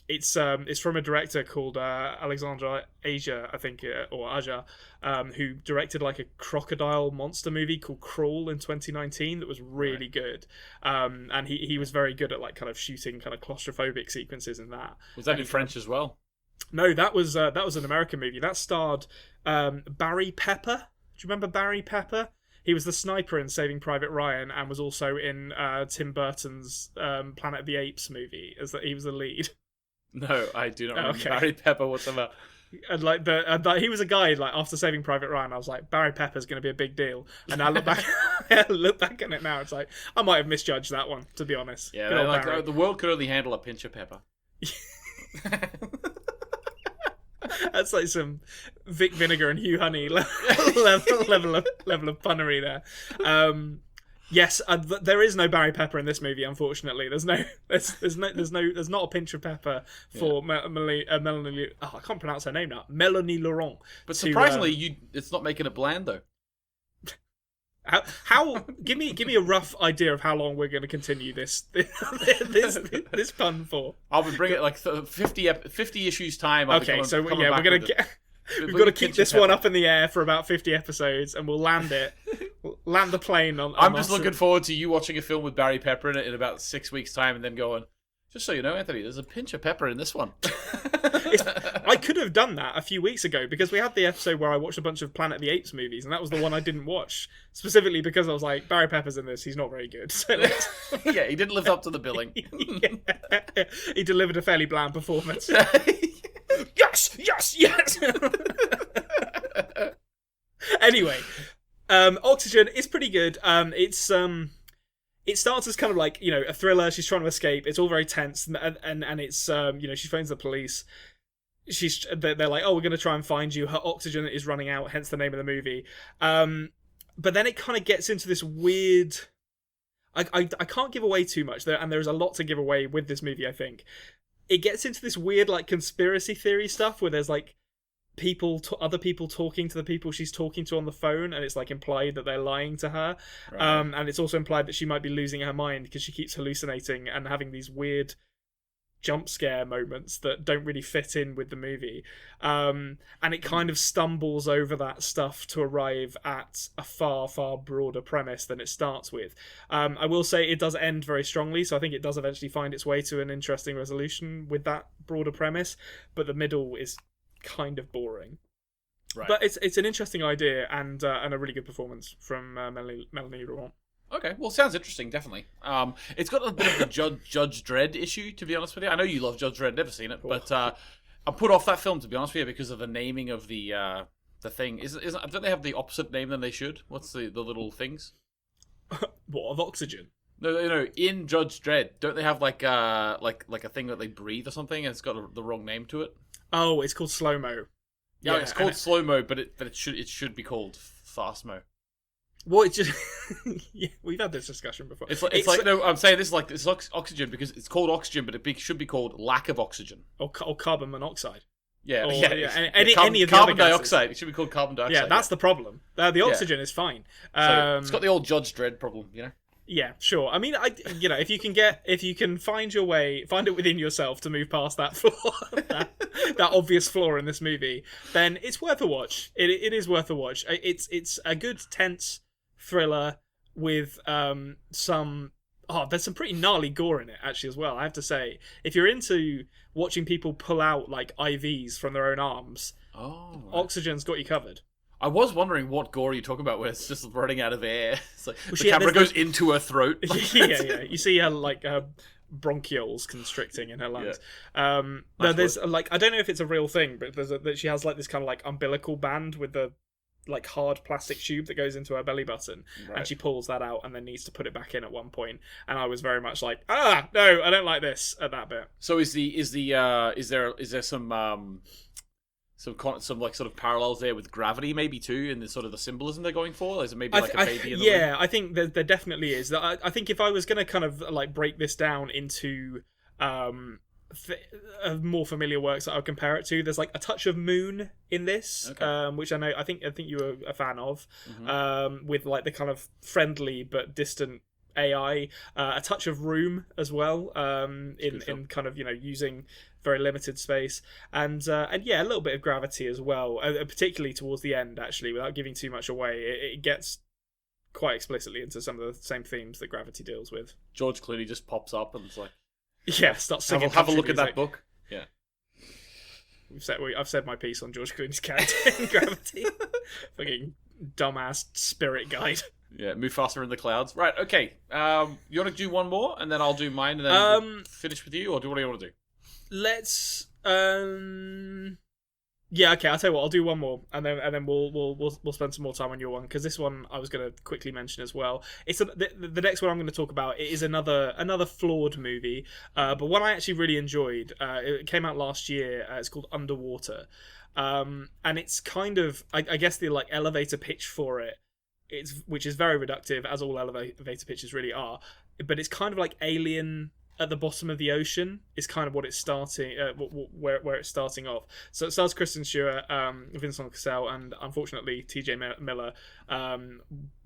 It's from a director called Alexandre Aja, I think, or Aja, who directed like a crocodile monster movie called Crawl in 2019 that was really good. And he was very good at like kind of shooting kind of claustrophobic sequences in that. Was that in French as well? No, that was an American movie. That starred Barry Pepper. Do you remember Barry Pepper? He was the sniper in Saving Private Ryan, and was also in Tim Burton's Planet of the Apes movie. He was the lead. No, I do not remember Barry Pepper whatsoever. And like he was a guy like after Saving Private Ryan, I was like, Barry Pepper's going to be a big deal. And I look back, on it now, it's like I might have misjudged that one, to be honest. Yeah, like the world could only handle a pinch of pepper. That's like some Vic Vinegar and Hugh Honey level of punnery there. Yes, there is no Barry Pepper in this movie. Unfortunately, there's not a pinch of pepper for Melanie. I can't pronounce her name now. Melanie Laurent. But surprisingly, it's not making it bland though. How? Give me a rough idea of how long we're going to continue this pun for. I'll be bringing it like 50 issues time. Okay, so we're going to get. We've got to keep this one up in the air for about 50 episodes, and we'll land it. Land the plane on. I'm just looking forward to you watching a film with Barry Pepper in it in about 6 weeks' time, and then going, just so you know, Anthony, there's a pinch of pepper in this one. I could have done that a few weeks ago, because we had the episode where I watched a bunch of Planet of the Apes movies, and that was the one I didn't watch, specifically because I was like, Barry Pepper's in this, he's not very good. So yeah, he didn't live up to the billing. Yeah. He delivered a fairly bland performance. Yes! Anyway, Oxygen is pretty good. It starts as kind of like, a thriller. She's trying to escape. It's all very tense, and it's she phones the police. They're like, oh, we're going to try and find you. Her oxygen is running out, hence the name of the movie. But then it kind of gets into this weird. I can't give away too much there, and there's a lot to give away with this movie, I think. it gets into this weird like conspiracy theory stuff where there's like other people talking to the people she's talking to on the phone, and it's like implied that they're lying to her. Right. And it's also implied that she might be losing her mind because she keeps hallucinating and having these weird jump scare moments that don't really fit in with the movie. And it kind of stumbles over that stuff to arrive at a far, far broader premise than it starts with. I will say it does end very strongly, so I think it does eventually find its way to an interesting resolution with that broader premise, but the middle is kind of boring. Right. But it's an interesting idea and a really good performance from Melanie Laurent. Okay, well, sounds interesting, definitely. It's got a bit of the Judge Dredd issue, to be honest with you. I know you love Judge Dredd, never seen it, but I'm put off that film, to be honest with you, because of the naming of the thing. Don't they have the opposite name than they should? What's the little things? What, of Oxygen? No. In Judge Dredd, don't they have like a thing that they breathe or something, and it's got the wrong name to it? Oh, it's called Slow Mo. Yeah, it's called Slow Mo, but it should be called Fast Mo. Well, it's just yeah, we've had this discussion before. It's like no, I'm saying this is oxygen because it's called oxygen, but it should be called lack of oxygen or carbon monoxide. Yeah, or, any of the carbon other dioxide. It should be called carbon dioxide. Yeah, that's the problem. The oxygen is fine. So it's got the old Judge Dredd problem, you know. Yeah, sure. I mean, if you can find it within yourself to move past that flaw, that obvious flaw in this movie, then it's worth a watch. It is worth a watch. It's a good tense thriller with there's some pretty gnarly gore in it actually as well. I have to say, if you're into watching people pull out like IVs from their own arms, Oxygen's got you covered. I was wondering what gore you're talking about, where it's just running out of air. It's like the camera goes into her throat. yeah. You see her like bronchioles constricting in her lungs. There's like, I don't know if it's a real thing, but that she has like this kind of like umbilical band with the like hard plastic tube that goes into her belly button, and she pulls that out and then needs to put it back in at one point. And I was very much like, no, I don't like this at that bit. So is there some like sort of parallels there with Gravity maybe too, in the sort of the symbolism they're going for? Is it maybe like a baby in the room? I think there definitely is. I think if I was going to kind of like break this down into more familiar works that I would compare it to, there's like a touch of Moon in this, which I think you were a fan of, with like the kind of friendly but distant AI, a touch of Room as well, in kind of using very limited space, and yeah, a little bit of Gravity as well, particularly towards the end. Actually, without giving too much away, it gets quite explicitly into some of the same themes that Gravity deals with. George Clooney just pops up and it's like, yeah, start singing. Have a look at that book. Yeah. I've said my piece on George Clooney's character in Gravity. Fucking dumbass spirit guide. Yeah, move faster in the clouds. Right, okay. You want to do one more, and then I'll do mine, and then finish with you, or what do you want to do? Let's. Yeah, okay. I'll tell you what. I'll do one more, and then we'll spend some more time on your one, because this one I was going to quickly mention as well. It's the next one I'm going to talk about. It is another flawed movie, but one I actually really enjoyed. It came out last year. It's called Underwater, and it's kind of I guess the like elevator pitch for it. Which is very reductive, as all elevator pitches really are. But it's kind of like Alien at the bottom of the ocean is kind of what it's starting, where it's starting off. So it stars Kristen Stewart, Vincent Cassel, and unfortunately T.J. Miller,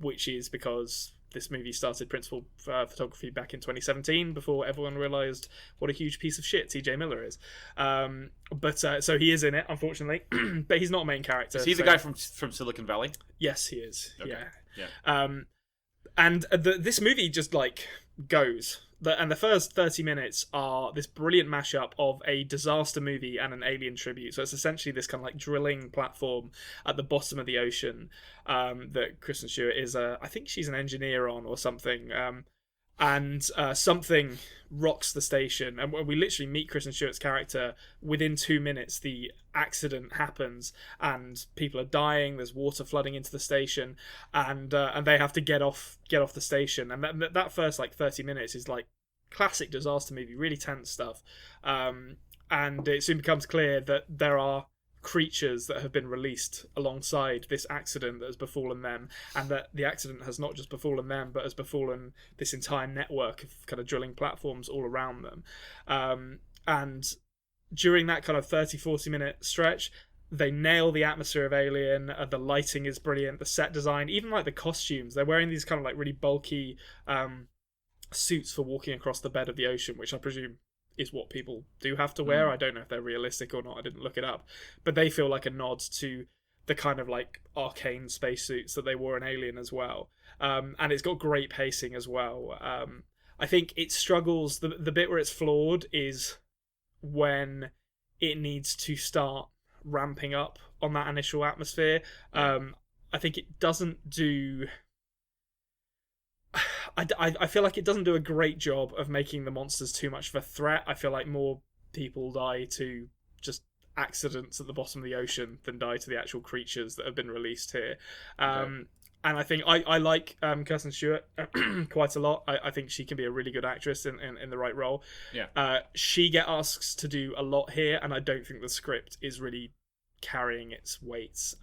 which is because this movie started principal photography back in 2017 before everyone realised what a huge piece of shit T.J. Miller is. But so he is in it, unfortunately, but he's not a main character. Is he the guy from Silicon Valley? Yes, he is. Okay. Yeah. And this movie just like goes. And the first 30 minutes are this brilliant mashup of a disaster movie and an alien tribute. So it's essentially this kind of like drilling platform at the bottom of the ocean that Kristen Stewart is, I think she's an engineer on or something. And something rocks the station. And we literally meet Kristen Stewart's character. Within 2 minutes, the accident happens and people are dying. There's water flooding into the station. And they have to get off the station. And that first like 30 minutes is like classic disaster movie, really tense stuff. And it soon becomes clear that there are creatures that have been released alongside this accident that has befallen them, and that the accident has not just befallen them but has befallen this entire network of kind of drilling platforms all around them. and during that kind of 30-40 minute stretch, they nail the atmosphere of Alien. The lighting is brilliant, the set design, even like the costumes. They're wearing these kind of like really bulky suits for walking across the bed of the ocean, which I presume is what people do have to wear. I don't know if they're realistic or not. I didn't look it up, but they feel like a nod to the kind of like arcane spacesuits that they wore in Alien as well. And it's got great pacing as well. I think it struggles. The bit where it's flawed is when it needs to start ramping up on that initial atmosphere. I think it doesn't do. I feel like it doesn't do a great job of making the monsters too much of a threat. I feel like more people die to just accidents at the bottom of the ocean than die to the actual creatures that have been released here. And I think I like Kirsten Stewart quite a lot. I think she can be a really good actress in the right role. Yeah. She gets asked to do a lot here, and I don't think the script is really carrying its weight.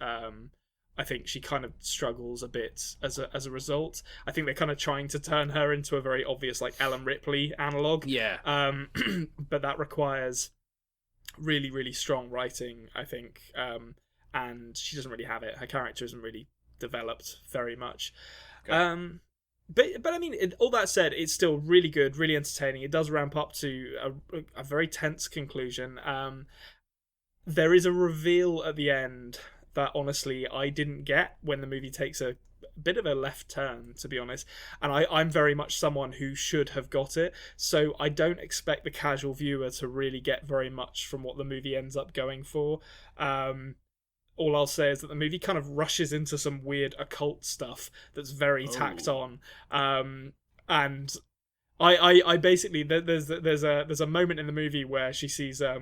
I think she kind of struggles a bit as a result. I think they're kind of trying to turn her into a very obvious like Ellen Ripley analog. Yeah. But that requires really, really strong writing, I think. And she doesn't really have it. Her character isn't really developed very much. Okay. But I mean, all that said, it's still really good, really entertaining. It does ramp up to a very tense conclusion. There is a reveal at the end that honestly I didn't get when the movie takes a bit of a left turn, to be honest. And I'm very much someone who should have got it. So I don't expect the casual viewer to really get very much from what the movie ends up going for. All I'll say is that the movie kind of rushes into some weird occult stuff that's very tacked on. And I basically there's a moment in the movie where she sees a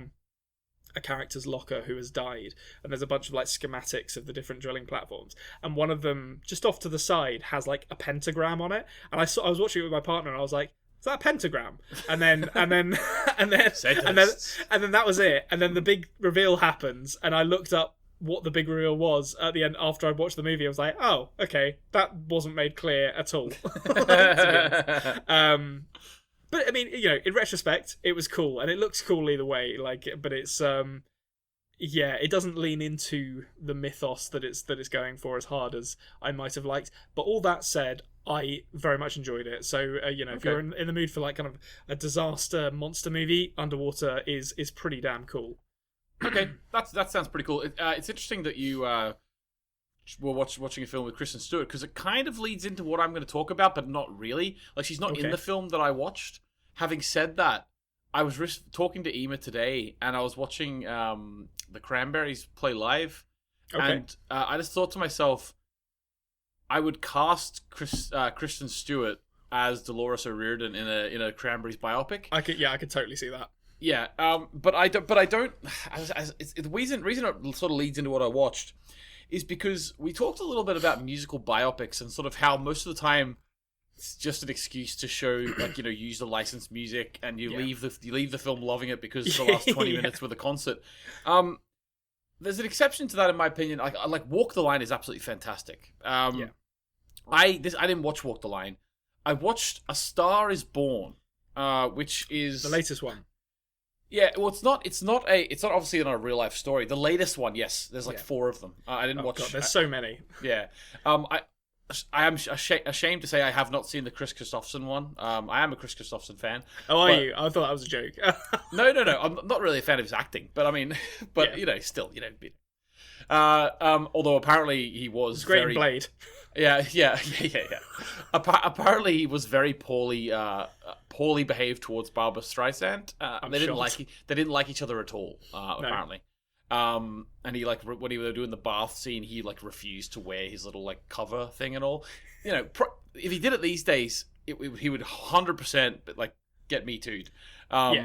character's locker who has died, and there's a bunch of like schematics of the different drilling platforms, and one of them just off to the side has like a pentagram on it, and I was watching it with my partner and I was like, is that a pentagram? And then that was it. And then the big reveal happens, and I looked up what the big reveal was at the end after I watched the movie. I was like, oh, okay, that wasn't made clear at all. But I mean, you know, in retrospect, it was cool, and it looks cool either way. Like, but it's it doesn't lean into the mythos that it's going for as hard as I might have liked. But all that said, I very much enjoyed it. So if you're in the mood for like kind of a disaster monster movie, Underwater is pretty damn cool. Okay, that sounds pretty cool. It's interesting that you were watching a film with Kristen Stewart, because it kind of leads into what I'm going to talk about, but not really. Like, she's not in the film that I watched. Having said that, I was talking to Emmett today, and I was watching the Cranberries play live, and I just thought to myself, I would cast Kristen Stewart as Dolores O'Riordan in a Cranberries biopic. I could totally see that. Yeah, but I don't. The reason it sort of leads into what I watched is because we talked a little bit about musical biopics and sort of how most of the time it's just an excuse to show, like, you know, use the licensed music, and you leave the film loving it because the last 20 minutes were the concert. There's an exception to that in my opinion. Like Walk the Line is absolutely fantastic. I didn't watch Walk the Line. I watched A Star Is Born, which is the latest one. Yeah, well, it's not obviously not a real life story. The latest one, yes, there's like 4 of them. I didn't watch. God, there's so many. Yeah, I am ashamed to say I have not seen the Chris Christopherson one. I am a Chris Christopherson fan. Oh, are you? I thought that was a joke. No. I'm not really a fan of his acting, but I mean, you know, still, you know. Although apparently he was great very in Blade. Yeah. Apparently he was very poorly behaved towards Barbra Streisand. They didn't like each other at all. Apparently. And he, like, when he was doing the bath scene, he like refused to wear his little like cover thing and all. You know, if he did it these days, he would 100% like get Me Too'd. But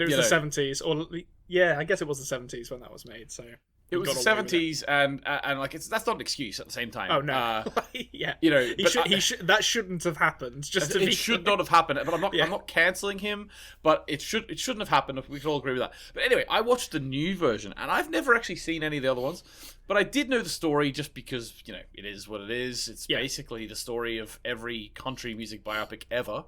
it was the 70s, or I guess it was the 70s when that was made. So it was the 70s, and like that's not an excuse at the same time. Oh no, yeah, you know, that shouldn't have happened. It should not have happened. But I'm not canceling him. But it shouldn't have happened. We could all agree with that. But anyway, I watched the new version, and I've never actually seen any of the other ones. But I did know the story just because, you know, it is what it is. It's basically the story of every country music biopic ever.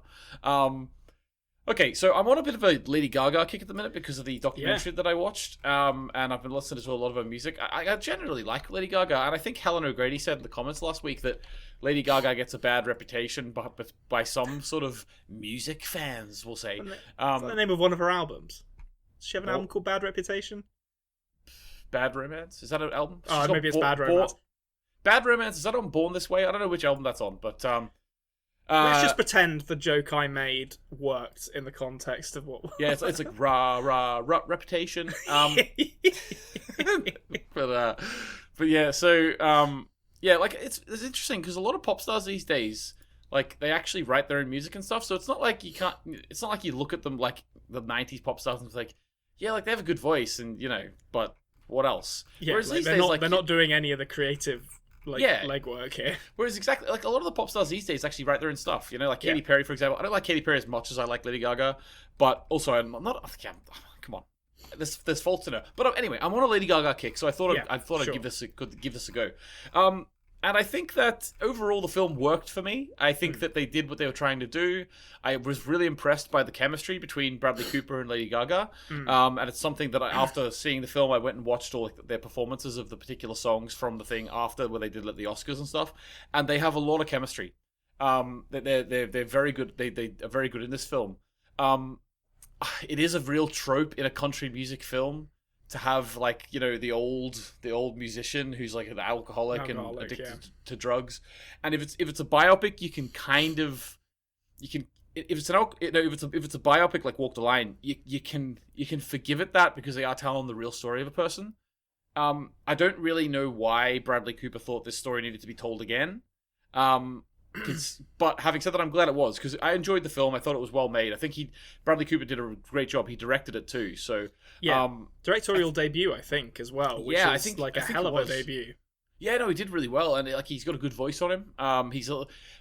Okay, so I'm on a bit of a Lady Gaga kick at the minute because of the documentary that I watched, and I've been listening to a lot of her music. I generally like Lady Gaga, and I think Helen O'Grady said in the comments last week that Lady Gaga gets a bad reputation by some sort of music fans, we'll say. Is that the name of one of her albums? Does she have an album called Bad Reputation? Bad Romance? Is that an album? Maybe it's Bad Romance. Bad Romance, is that on Born This Way? I don't know which album that's on, but... let's just pretend the joke I made worked in the context of what... Yeah, it's like reputation. But yeah, so... yeah, like, it's interesting, because a lot of pop stars these days... Like, they actually write their own music and stuff, so it's not like it's not like you look at them like the 90s pop stars and it's like, yeah, like, they have a good voice, and, but what else? Yeah, whereas these days, they're not doing any of the creative, legwork here. Whereas exactly, like, a lot of the pop stars these days actually write their own stuff, like Katy Perry, for example. I don't like Katy Perry as much as I like Lady Gaga, but also I'm not, come on. There's faults in her. But anyway, I'm on a Lady Gaga kick, so I thought I'd give this a go. And I think that overall the film worked for me. I think that they did what they were trying to do. I was really impressed by the chemistry between Bradley Cooper and Lady Gaga. And it's something that after seeing the film, I went and watched all their performances of the particular songs from the thing after, where they did the Oscars and stuff. And they have a lot of chemistry. They're very good. They are very good in this film. It is a real trope in a country music film to have, like, the old musician who's like an alcoholic and addicted to drugs. And if it's a biopic, you can if it's a biopic like Walk the Line, you can forgive it that because they are telling the real story of a person. I don't really know why Bradley Cooper thought this story needed to be told again. But having said that, I'm glad it was, because I enjoyed the film. I thought it was well made. I think Bradley Cooper did a great job. He directed it too. So directorial debut, I think, as well. Which is I think a hell of a debut. Yeah, no, he did really well, and he's got a good voice on him.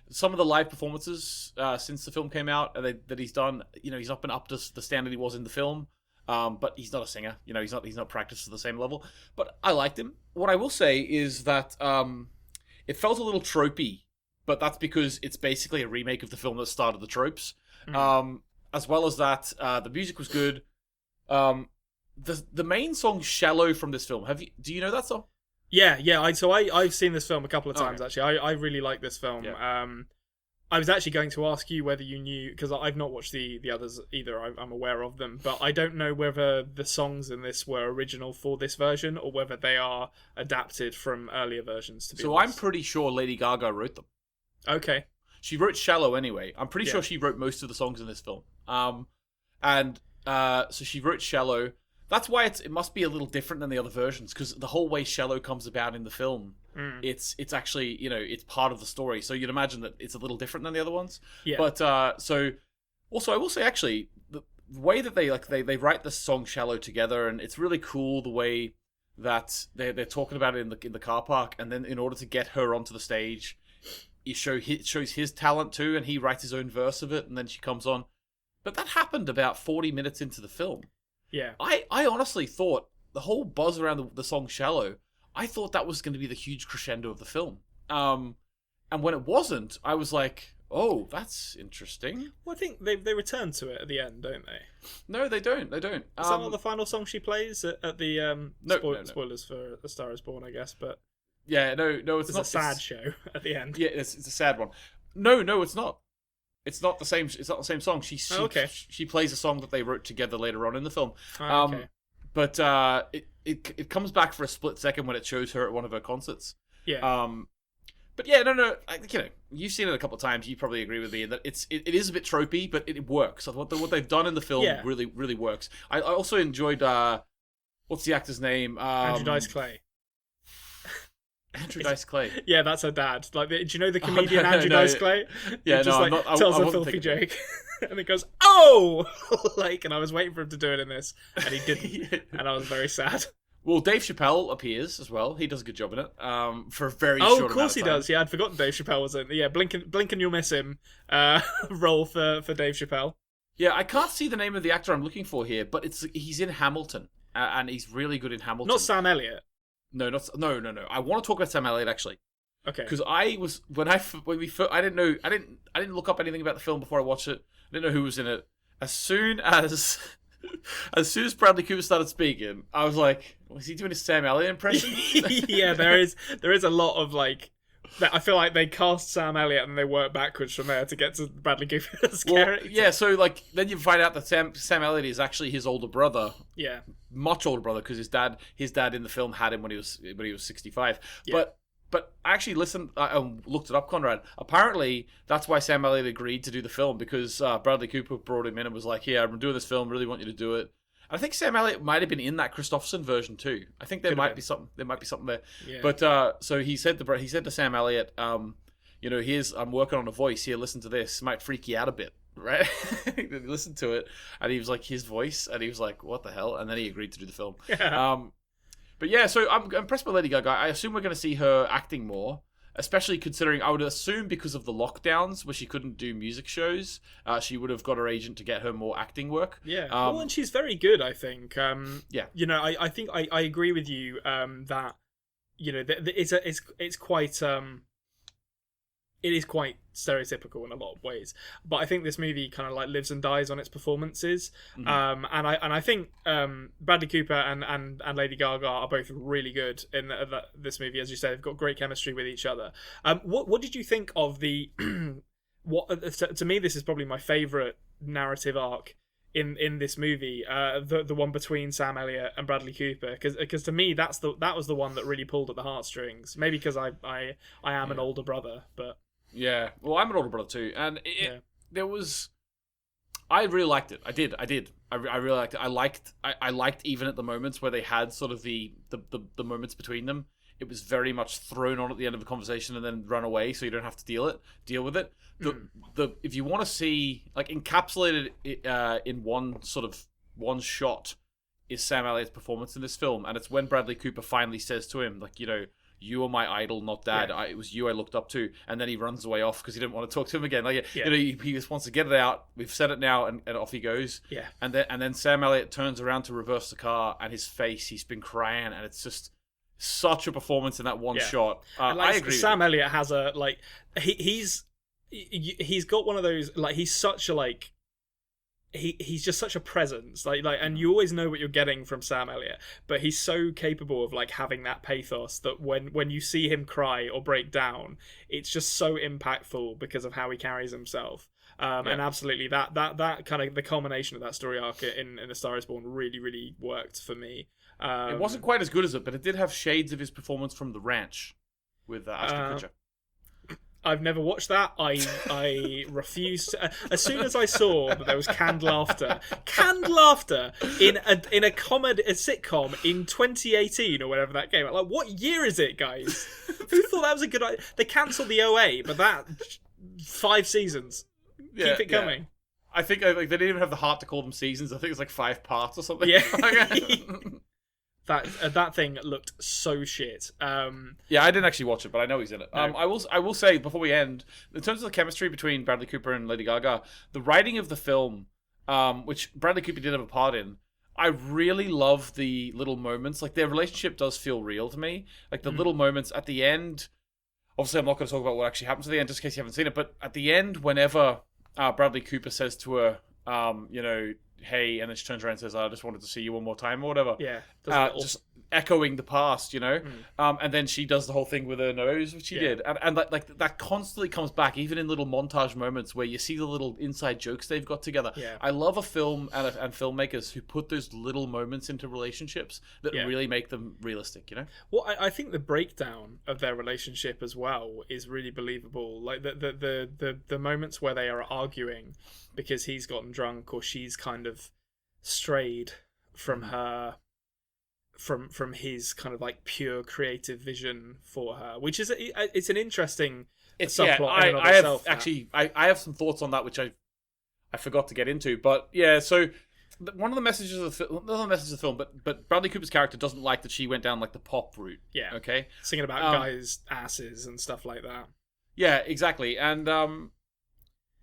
Some of the live performances since the film came out that he's done. He's up and up to the standard he was in the film. But he's not a singer. He's not practiced to the same level. But I liked him. What I will say is that it felt a little tropey. But that's because it's basically a remake of the film that started the tropes. As well as that, the music was good. The main song "Shallow" from this film. Do you know that song? Yeah. I've seen this film a couple of times actually. I really like this film. Yeah. I was actually going to ask you whether you knew, because I've not watched the others either. I'm aware of them, but I don't know whether the songs in this were original for this version or whether they are adapted from earlier versions. To be honest. I'm pretty sure Lady Gaga wrote them. Okay. She wrote "Shallow" anyway. I'm pretty sure she wrote most of the songs in this film. So she wrote "Shallow." That's why it must be a little different than the other versions, because the whole way "Shallow" comes about in the film, it's actually, it's part of the story. So you'd imagine that it's a little different than the other ones. Yeah. But so also I will say actually the way that they write the song "Shallow" together, and it's really cool the way that they're talking about it in the car park, and then in order to get her onto the stage, it shows his talent too, and he writes his own verse of it, and then she comes on. But that happened about 40 minutes into the film. Yeah. I honestly thought the whole buzz around the song "Shallow," I thought that was going to be the huge crescendo of the film. And when it wasn't, I was like, oh, that's interesting. Well, I think they return to it at the end, don't they? No, they don't. They don't. Is that not the final song she plays at the... No. Spoilers for A Star Is Born, I guess, but... Yeah, no, it's not. It's a sad show at the end. Yeah, it's a sad one. No, it's not. It's not the same. It's not the same song. She plays a song that they wrote together later on in the film. Okay. But it comes back for a split second when it shows her at one of her concerts. Yeah. But yeah, no. You've seen it a couple of times. You probably agree with me that it is a bit tropey, but it works. What they've done in the film really really works. I also enjoyed what's the actor's name? Andrew Dice Clay. Andrew Dice Clay. Yeah, that's her dad. Like, do you know the comedian Andrew Dice Clay? Yeah, tells a filthy joke, and it goes, "Oh!" and I was waiting for him to do it in this, and he didn't, and I was very sad. Well, Dave Chappelle appears as well. He does a good job in it. For a very short amount of time. Oh, of course he does. Yeah, I'd forgotten Dave Chappelle was in. Yeah, Blink and You'll Miss Him. Role for Dave Chappelle. Yeah, I can't see the name of the actor I'm looking for here, but he's in Hamilton, and he's really good in Hamilton. Not Sam Elliott. No. I want to talk about Sam Elliott actually. Okay. Because I didn't look up anything about the film before I watched it. I didn't know who was in it, as soon as Bradley Cooper started speaking, I was like, was he doing a Sam Elliott impression? Yeah, there is a lot of like. I feel like they cast Sam Elliott and they work backwards from there to get to Bradley Cooper's character. Yeah, so like then you find out that Sam Elliott is actually his older brother. Yeah, much older brother, because his dad in the film had him when he was 65. Yeah. But I actually listened, I looked it up, Conrad. Apparently, that's why Sam Elliott agreed to do the film, because Bradley Cooper brought him in and was like, "Yeah, I'm doing this film. Really want you to do it." I think Sam Elliott might have been in that Christopherson version too. I think there might be something. There might be something there. Yeah. But so he said to Sam Elliott, here's, I'm working on a voice here. Listen to this. It might freak you out a bit, right? He listened to it, and he was like, his voice, and he was like, what the hell? And then he agreed to do the film. Yeah. But yeah, so I'm impressed by Lady Gaga. I assume we're going to see her acting more, especially considering, I would assume because of the lockdowns where she couldn't do music shows, she would have got her agent to get her more acting work. Yeah, well, and she's very good, I think. Yeah. I think I agree with you that, it's quite... it is quite stereotypical in a lot of ways, but I think this movie kind of like lives and dies on its performances. Mm-hmm. And I think Bradley Cooper and Lady Gaga are both really good in this movie. As you said, they've got great chemistry with each other. What did you think of the to me, this is probably my favorite narrative arc in this movie, the one between Sam Elliott and Bradley Cooper, because to me that was the one that really pulled at the heartstrings. Maybe because I am an older brother, but yeah, well, I'm an older brother too, and there was, I really liked it. I did. I really liked it. I liked even at the moments where they had sort of the moments between them. It was very much thrown on at the end of a conversation and then run away, so you don't have to deal with it. If you want to see, like, encapsulated in one shot is Sam Elliott's performance in this film, and it's when Bradley Cooper finally says to him, like, you are my idol, not Dad. Yeah. It was you I looked up to, and then he runs away off because he didn't want to talk to him again. Like, Yeah. he just wants to get it out. We've said it now, and off he goes. Yeah. And then Sam Elliott turns around to reverse the car, and his face, he's been crying, and it's just such a performance in that one shot. And, I agree. Sam Elliott has a he's got one of those, like, he's such a like. He's just such a presence, like, and you always know what you're getting from Sam Elliott, but he's so capable of like having that pathos that when you see him cry or break down, it's just so impactful because of how he carries himself. And absolutely that kind of the culmination of that story arc in A Star Is Born really worked for me. It wasn't quite as good as it, but it did have shades of his performance from The Ranch with Ashton Kutcher. I've never watched that. I refused to. As soon as I saw that there was canned laughter in a sitcom in 2018 or whatever that came out. Like, what year is it, guys? Who thought that was a good idea? They cancelled the OA, but that 5 seasons. Keep it coming. Yeah. I think they didn't even have the heart to call them seasons. I think it's like 5 parts or something. Yeah. That thing looked so shit. Yeah, I didn't actually watch it, but I know he's in it. No. I will say before we end, in terms of the chemistry between Bradley Cooper and Lady Gaga, the writing of the film, which Bradley Cooper did have a part in, I really love the little moments. Like, their relationship does feel real to me. Like, the little moments at the end. Obviously, I'm not going to talk about what actually happens at the end, just in case you haven't seen it. But at the end, whenever Bradley Cooper says to her, hey, and then she turns around and says, I just wanted to see you one more time or whatever. Yeah. Just echoing the past, and then she does the whole thing with her nose, which she did, and that constantly comes back, even in little montage moments where you see the little inside jokes they've got together. I love a film and filmmakers who put those little moments into relationships that really make them realistic. Well, I think the breakdown of their relationship as well is really believable. Like the moments where they are arguing because he's gotten drunk or she's kind of strayed from her. From his kind of like pure creative vision for her, which is it's an interesting subplot in and of itself. I have some thoughts on that which I forgot to get into, but yeah. So one of the messages of the film, but Bradley Cooper's character doesn't like that she went down like the pop route. Yeah. Okay. Singing about guys' asses and stuff like that. Yeah, exactly, and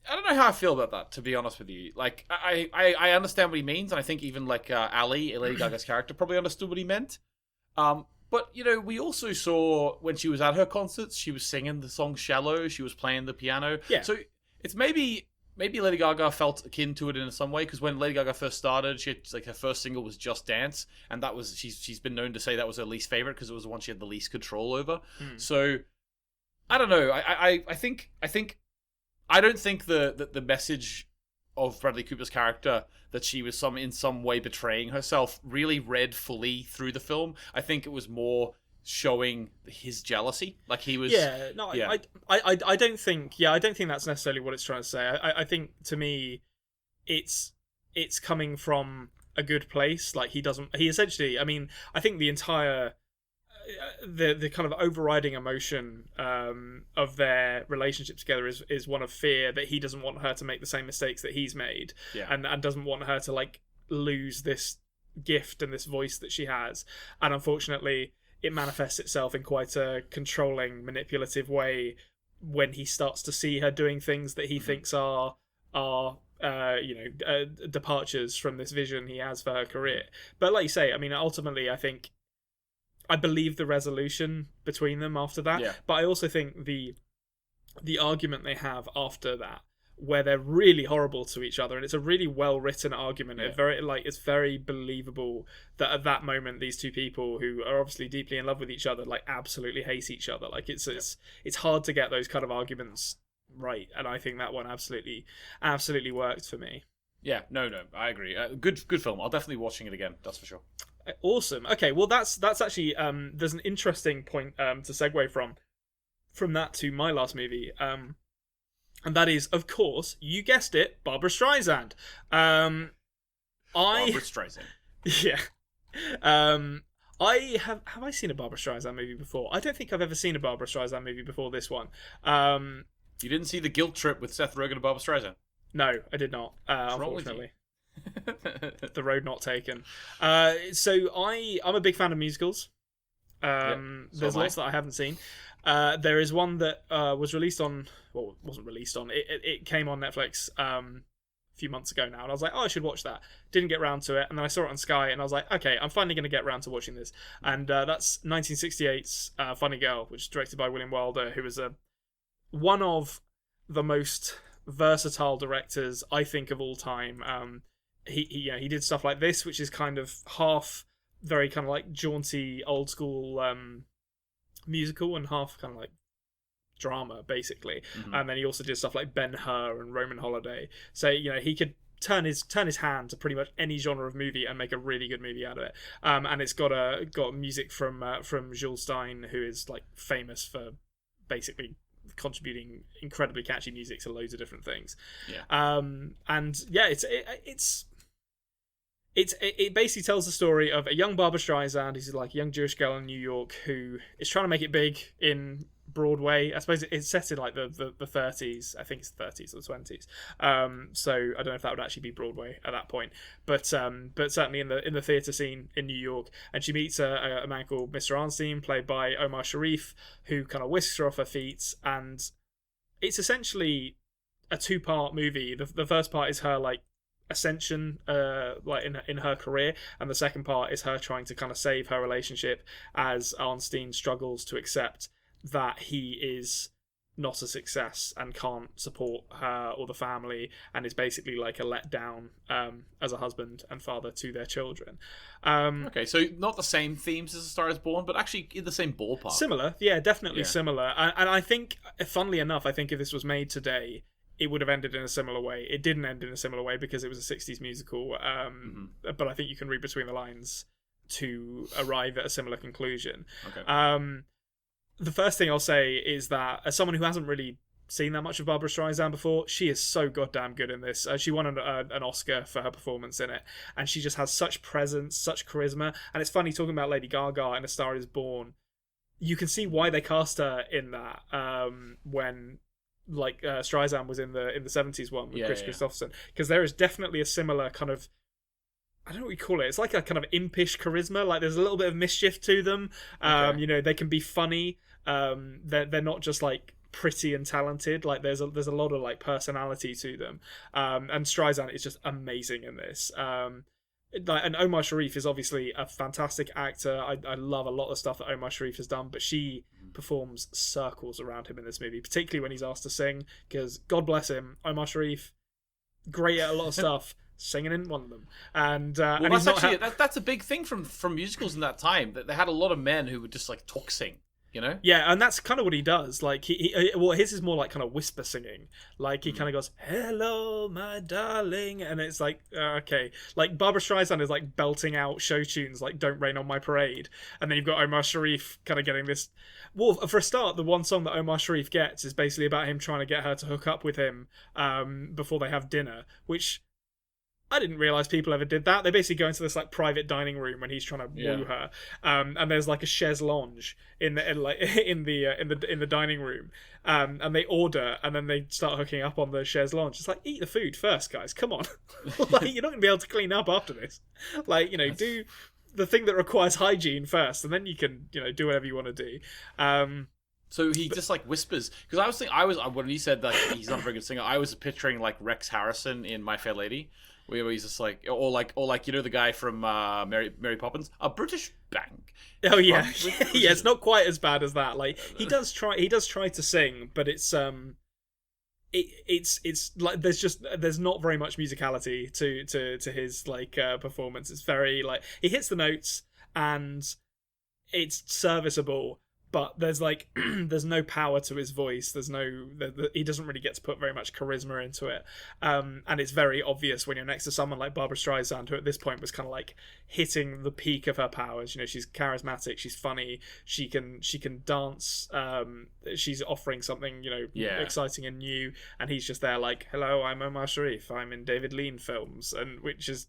I don't know how I feel about that, to be honest with you. Like, I understand what he means, and I think even, like, Ali, Lady Gaga's character, probably understood what he meant. But, we also saw, when she was at her concerts, she was singing the song Shallow, she was playing the piano. Yeah. So, it's maybe maybe Lady Gaga felt akin to it in some way, because when Lady Gaga first started, she had, like, her first single was Just Dance, and that was she's been known to say that was her least favorite because it was the one she had the least control over. So I don't know. I think I don't think the message of Bradley Cooper's character, that she was in some way betraying herself, really read fully through the film. I think it was more showing his jealousy, like he was. I don't think that's necessarily what it's trying to say. I think, to me, it's coming from a good place. Like, he essentially, I mean, I think the entire the kind of overriding emotion of their relationship together is one of fear, that he doesn't want her to make the same mistakes that he's made, and doesn't want her to, like, lose this gift and this voice that she has. And unfortunately, it manifests itself in quite a controlling, manipulative way when he starts to see her doing things that he thinks are departures from this vision he has for her career. But like you say, I mean, ultimately, I believe the resolution between them after that. Yeah. But I also think the argument they have after that, where they're really horrible to each other, and it's a really well written argument. Yeah. It's very believable that at that moment these two people, who are obviously deeply in love with each other, like, absolutely hate each other. Like, it's hard to get those kind of arguments right, and I think that one absolutely worked for me. Yeah, no, I agree. Good film. I'll definitely be watching it again. That's for sure. Awesome. Okay, well, that's actually there's an interesting point to segue from that to my last movie. And that is, of course, you guessed it, Barbra Streisand. Barbra Streisand. Yeah. Have I seen a Barbra Streisand movie before? I don't think I've ever seen a Barbra Streisand movie before this one. You didn't see The Guilt Trip with Seth Rogen and Barbra Streisand? No, I did not. Unfortunately. The road not taken. So I'm a big fan of musicals. There's lots that I haven't seen. There is one that was released on... Well, it wasn't released on. It came on Netflix a few months ago now, and I was like, oh, I should watch that. Didn't get round to it, and then I saw it on Sky, and I was like, okay, I'm finally going to get round to watching this. And that's 1968's Funny Girl, which is directed by William Wilder, who is one of the most versatile directors, I think, of all time. He did stuff like this, which is kind of half very kind of like jaunty, old school musical, and half kind of like drama, basically. And then he also did stuff like Ben-Hur and Roman Holiday. So he could turn his hand to pretty much any genre of movie and make a really good movie out of it. And it's got music from Jules Stein, who is, like, famous for basically contributing incredibly catchy music to loads of different things. It basically tells the story of a young Barbra Streisand, who's like a young Jewish girl in New York who is trying to make it big in Broadway. I suppose it's set in like the 30s. I think it's the 30s or the 20s. So I don't know if that would actually be Broadway at that point, but certainly in the theatre scene in New York. And she meets a man called Mr. Arnstein, played by Omar Sharif, who kind of whisks her off her feet. And it's essentially a 2-part movie. The first part is her, like, ascension like in her career, and the second part is her trying to kind of save her relationship as Arnstein struggles to accept that he is not a success and can't support her or the family, and is basically like a letdown as a husband and father to their children. Okay, so not the same themes as A Star Is Born, but actually in the same ballpark. Similar, yeah, definitely similar. And I think, funnily enough, I think if this was made today, it would have ended in a similar way. It didn't end in a similar way because it was a 60s musical, but I think you can read between the lines to arrive at a similar conclusion. Okay. The first thing I'll say is that, as someone who hasn't really seen that much of Barbra Streisand before, she is so goddamn good in this. She won an Oscar for her performance in it, and she just has such presence, such charisma. And it's funny, talking about Lady Gaga in A Star Is Born, you can see why they cast her in that when... like Streisand was in the 70s one with Chris Christopherson, because there is definitely a similar kind of, I don't know what you call it, it's like a kind of impish charisma. Like, there's a little bit of mischief to them. They can be funny. They're not just like pretty and talented. Like, there's a lot of like personality to them. And Streisand is just amazing in this. And Omar Sharif is obviously a fantastic actor. I love a lot of stuff that Omar Sharif has done, but she performs circles around him in this movie, particularly when he's asked to sing, because God bless him, Omar Sharif great at a lot of stuff. Singing in one of them, and Well, and that's he's not. actually that's a big thing from musicals in that time. That they had a lot of men who would just like talk sing. You know? Yeah, and that's kind of what he does. Like well, his is more like kind of whisper singing. Like he kind of goes, "Hello, my darling," and it's like, okay. Like Barbra Streisand is like belting out show tunes like "Don't Rain on My Parade," and then you've got Omar Sharif kind of getting this. Well, for a start, the one song that Omar Sharif gets is basically about him trying to get her to hook up with him before they have dinner, which I didn't realize people ever did that. They basically go into this like private dining room when he's trying to woo her, and there's like a chaise lounge in the dining room, and they order, and then they start hooking up on the chaise lounge. It's like, eat the food first, guys. Come on, like you're not gonna be able to clean up after this. Like, you know, do the thing that requires hygiene first, and then you can, you know, do whatever you want to do. So he just like whispers, because I was when he said that he's not a very good singer, I was picturing like Rex Harrison in My Fair Lady, where he's just like, or like you know the guy from Mary Poppins, a British bank. Oh yeah, yeah. It's not quite as bad as that. Like he does try to sing, but it's it's like there's not very much musicality to his like performance. It's very like he hits the notes and it's serviceable, but there's like there's no power to his voice. There's no he doesn't really get to put very much charisma into it, and it's very obvious when you're next to someone like Barbra Streisand, who at this point was kind of like hitting the peak of her powers. You know, she's charismatic, she's funny, she can dance. She's offering something, you know, exciting and new, and he's just there like, "Hello, I'm Omar Sharif. I'm in David Lean films," and which is,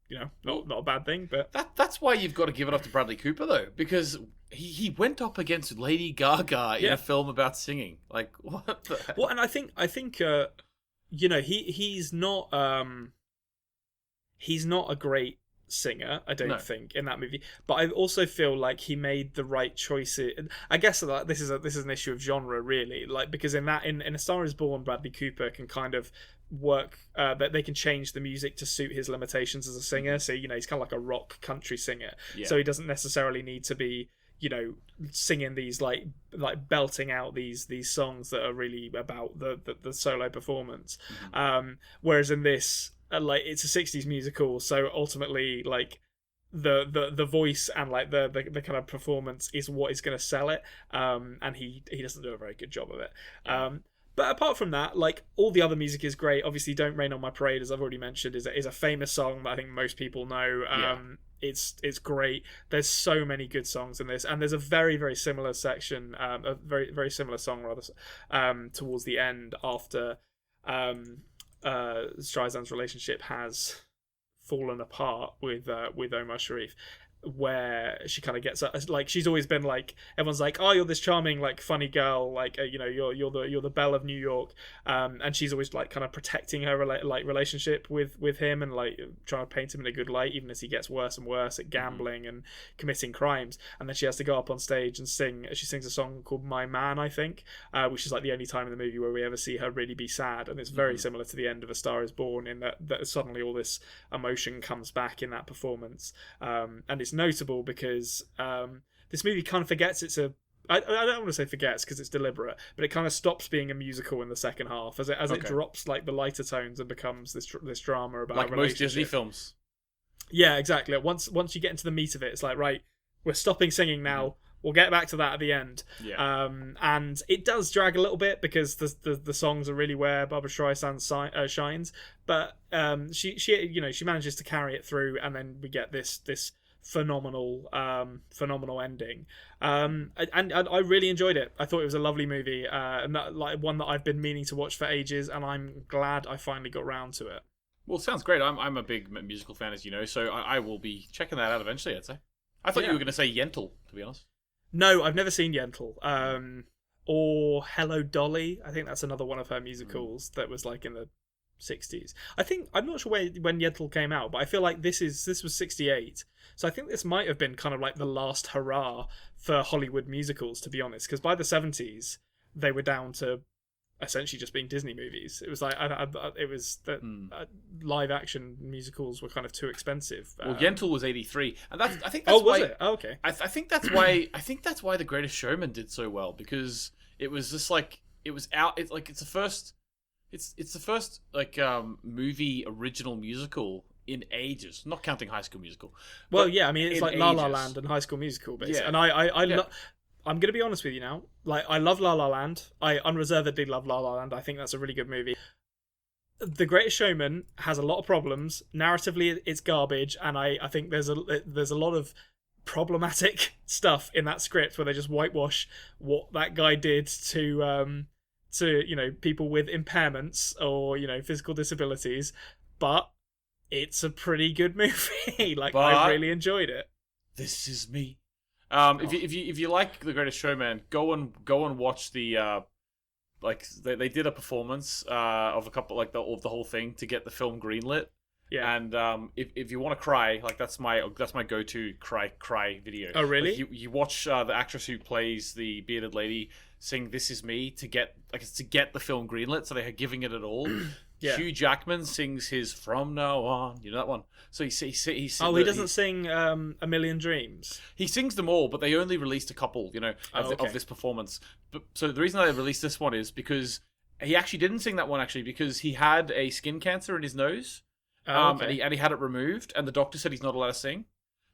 you know, not a bad thing, but that's why you've got to give it up to Bradley Cooper though, because he went up against Lady Gaga in a film about singing. Like, what the hell? Well, and I think you know, he's not a great singer, I don't think, in that movie, but I also feel like he made the right choices. I guess that this is an issue of genre, really, like, because in A Star Is Born, Bradley Cooper can kind of work that they can change the music to suit his limitations as a singer. So, you know, he's kind of like a rock country singer, so he doesn't necessarily need to be, you know, singing these like belting out these songs that are really about the solo performance. Whereas in this, like, it's a 60s musical, so ultimately, like, the voice and like the kind of performance is what is going to sell it, and he doesn't do a very good job of it. But apart from that, like, all the other music is great. Obviously, "Don't Rain on My Parade," as I've already mentioned, is a famous song that I think most people know. It's great. There's so many good songs in this, and there's a very, very similar section, a very, very similar song rather, towards the end, after Streisand's relationship has fallen apart with Omar Sharif, where she kind of gets like, she's always been like, everyone's like, "Oh, you're this charming, like, funny girl, like, you know, you're the belle of New York," and she's always like kind of protecting her relationship with him, and like trying to paint him in a good light, even as he gets worse and worse at gambling and committing crimes. And then she has to go up on stage and sing. She sings a song called "My Man," I think, which is like the only time in the movie where we ever see her really be sad, and it's very similar to the end of A Star Is Born, in that suddenly all this emotion comes back in that performance, and it's notable because this movie kind of forgets I don't want to say forgets because it's deliberate, but it kind of stops being a musical in the second half as it drops like the lighter tones and becomes this drama about, like, most Disney films. Yeah, exactly. Once you get into the meat of it, it's like, right, we're stopping singing now. We'll get back to that at the end. And it does drag a little bit because the songs are really where Barbra Streisand shines, but she manages to carry it through, and then we get this phenomenal ending, and I really enjoyed it. I thought it was a lovely movie, and that, like, one that I've been meaning to watch for ages, and I'm glad I finally got round to it. Well, sounds great. I'm a big musical fan, as you know, so I will be checking that out eventually, I'd say. I thought you were going to say Yentl, to be honest. No, I've never seen Yentl. Or Hello Dolly. I think that's another one of her musicals that was like in the 60s. I'm not sure when Yentl came out, but I feel like this was 68. So I think this might have been kind of like the last hurrah for Hollywood musicals, to be honest, because by the 70s they were down to essentially just being Disney movies. It was like live action musicals were kind of too expensive. Well, Yentl was 83, and I think that's was why. It? Oh, okay. I think that's why The Greatest Showman did so well, because it was just like, it was out. It's like, it's the first. It's the first like movie original musical in ages, not counting High School Musical. Well, yeah, I mean it's like La La ages. Land and High School Musical, basically. Yeah. And I Yeah. I'm gonna be honest with you now. Like, I love La La Land. I unreservedly love La La Land. I think that's a really good movie. The Greatest Showman has a lot of problems. Narratively, it's garbage, and I think there's a lot of problematic stuff in that script where they just whitewash what that guy did to people with impairments or physical disabilities. But it's a pretty good movie. Like, I really enjoyed it. This is me. If you like The Greatest Showman, go and watch the they did a performance of a couple of the whole thing to get the film greenlit. Yeah. And if you want to cry, like that's my go-to cry video. Oh, really? Like, you watch the actress who plays the bearded lady sing "This Is Me" to get the film greenlit, so they're giving it all. Yeah. Hugh Jackman sings his "From Now On," you know that one. So he doesn't sing "A Million Dreams." He sings them all, but they only released a couple, of this performance. So the reason I released this one is because he actually didn't sing that one because he had a skin cancer in his nose, and he had it removed, and the doctor said he's not allowed to sing.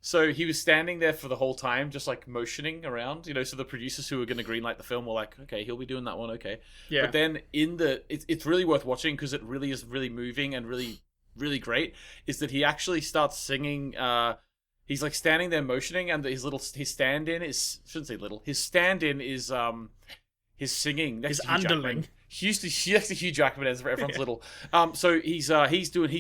So he was standing there for the whole time, just like motioning around, so the producers who were going to greenlight the film were like, okay, he'll be doing that one, okay. Yeah. But then it's really worth watching because it really is really moving and really, really great, is that he actually starts singing, he's like standing there motioning, and his stand-in is, shouldn't say little, his stand-in is his singing next his to Hugh underling. Next to Hugh Jackman as everyone's little. So he's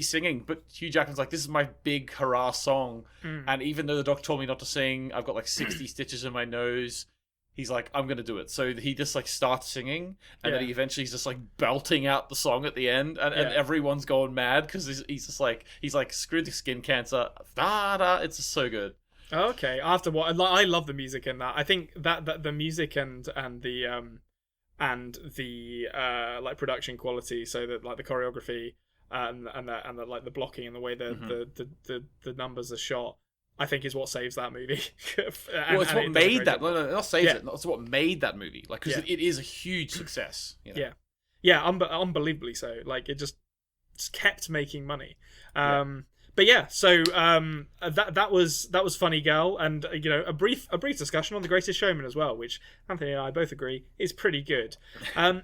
singing, but Hugh Jackman's like, this is my big hurrah song. And even though the doctor told me not to sing, I've got like 60 stitches in my nose. He's like, I'm gonna do it. So he just like starts singing, and then he's just like belting out the song at the end, and everyone's going mad because he's like screw the skin cancer. It's just so good. Okay, after what I love the music in that. I think that the music and the like production quality, so that like the choreography and the like the blocking and the way the numbers are shot, I think is what saves that movie. It's what made that. No, not saves it. It's what made that movie. Like, because it is a huge success. Unbelievably so. Like, it just kept making money. But yeah, so that was Funny Girl, and a brief discussion on The Greatest Showman as well, which Anthony and I both agree is pretty good. But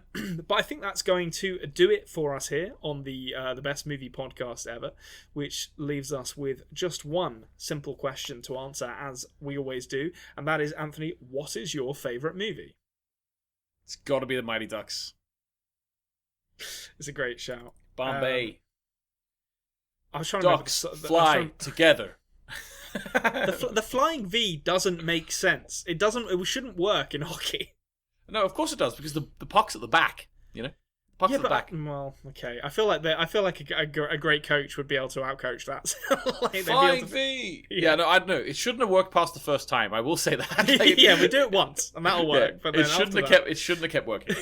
I think that's going to do it for us here on the Best Movie Podcast Ever, which leaves us with just one simple question to answer, as we always do, and that is, Anthony, what is your favourite movie? It's got to be The Mighty Ducks. It's a great shout. Bombay. I was trying Ducks fly together. The flying V doesn't make sense. It shouldn't work in hockey. No, of course it does, because the puck's at the back. Puck's at the back. Well, okay. I feel like a great coach would be able to outcoach that. Flying V. Yeah, no, I don't know. It shouldn't have worked past the first time. I will say that. Yeah, we do it once, and that'll work. Yeah, but then it shouldn't have kept working.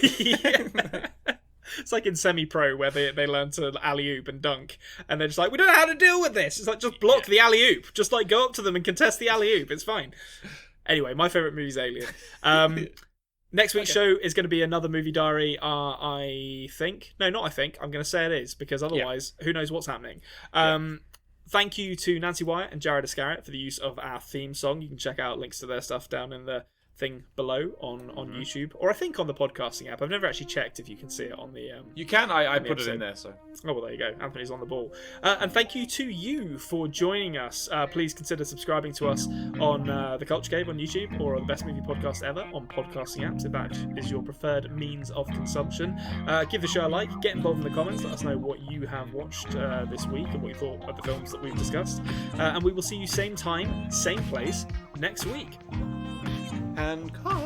It's like in semi-pro where they learn to alley-oop and dunk, and they're just like, we don't know how to deal with this. It's like, just block the alley-oop. Just like go up to them and contest the alley-oop. It's fine. Anyway, my favourite movie is Alien. Next week's show is going to be another movie diary. I think. No, not I think. I'm going to say it is, because otherwise, who knows what's happening. Thank you to Nancy Wyatt and Jared Iscariot for the use of our theme song. You can check out links to their stuff down in the thing below on YouTube, or I think on the podcasting app. I've never actually checked if you can see it on the you can. I put it in there, so oh, well, there you go. Anthony's on the ball. And thank you to you for joining us. Please consider subscribing to us on The Culture Cave on YouTube, or on the Best Movie Podcast Ever on podcasting apps, if that is your preferred means of consumption. Give the show a like, get involved in the comments, let us know what you have watched this week and what you thought of the films that we've discussed, and we will see you same time, same place next week. And cut.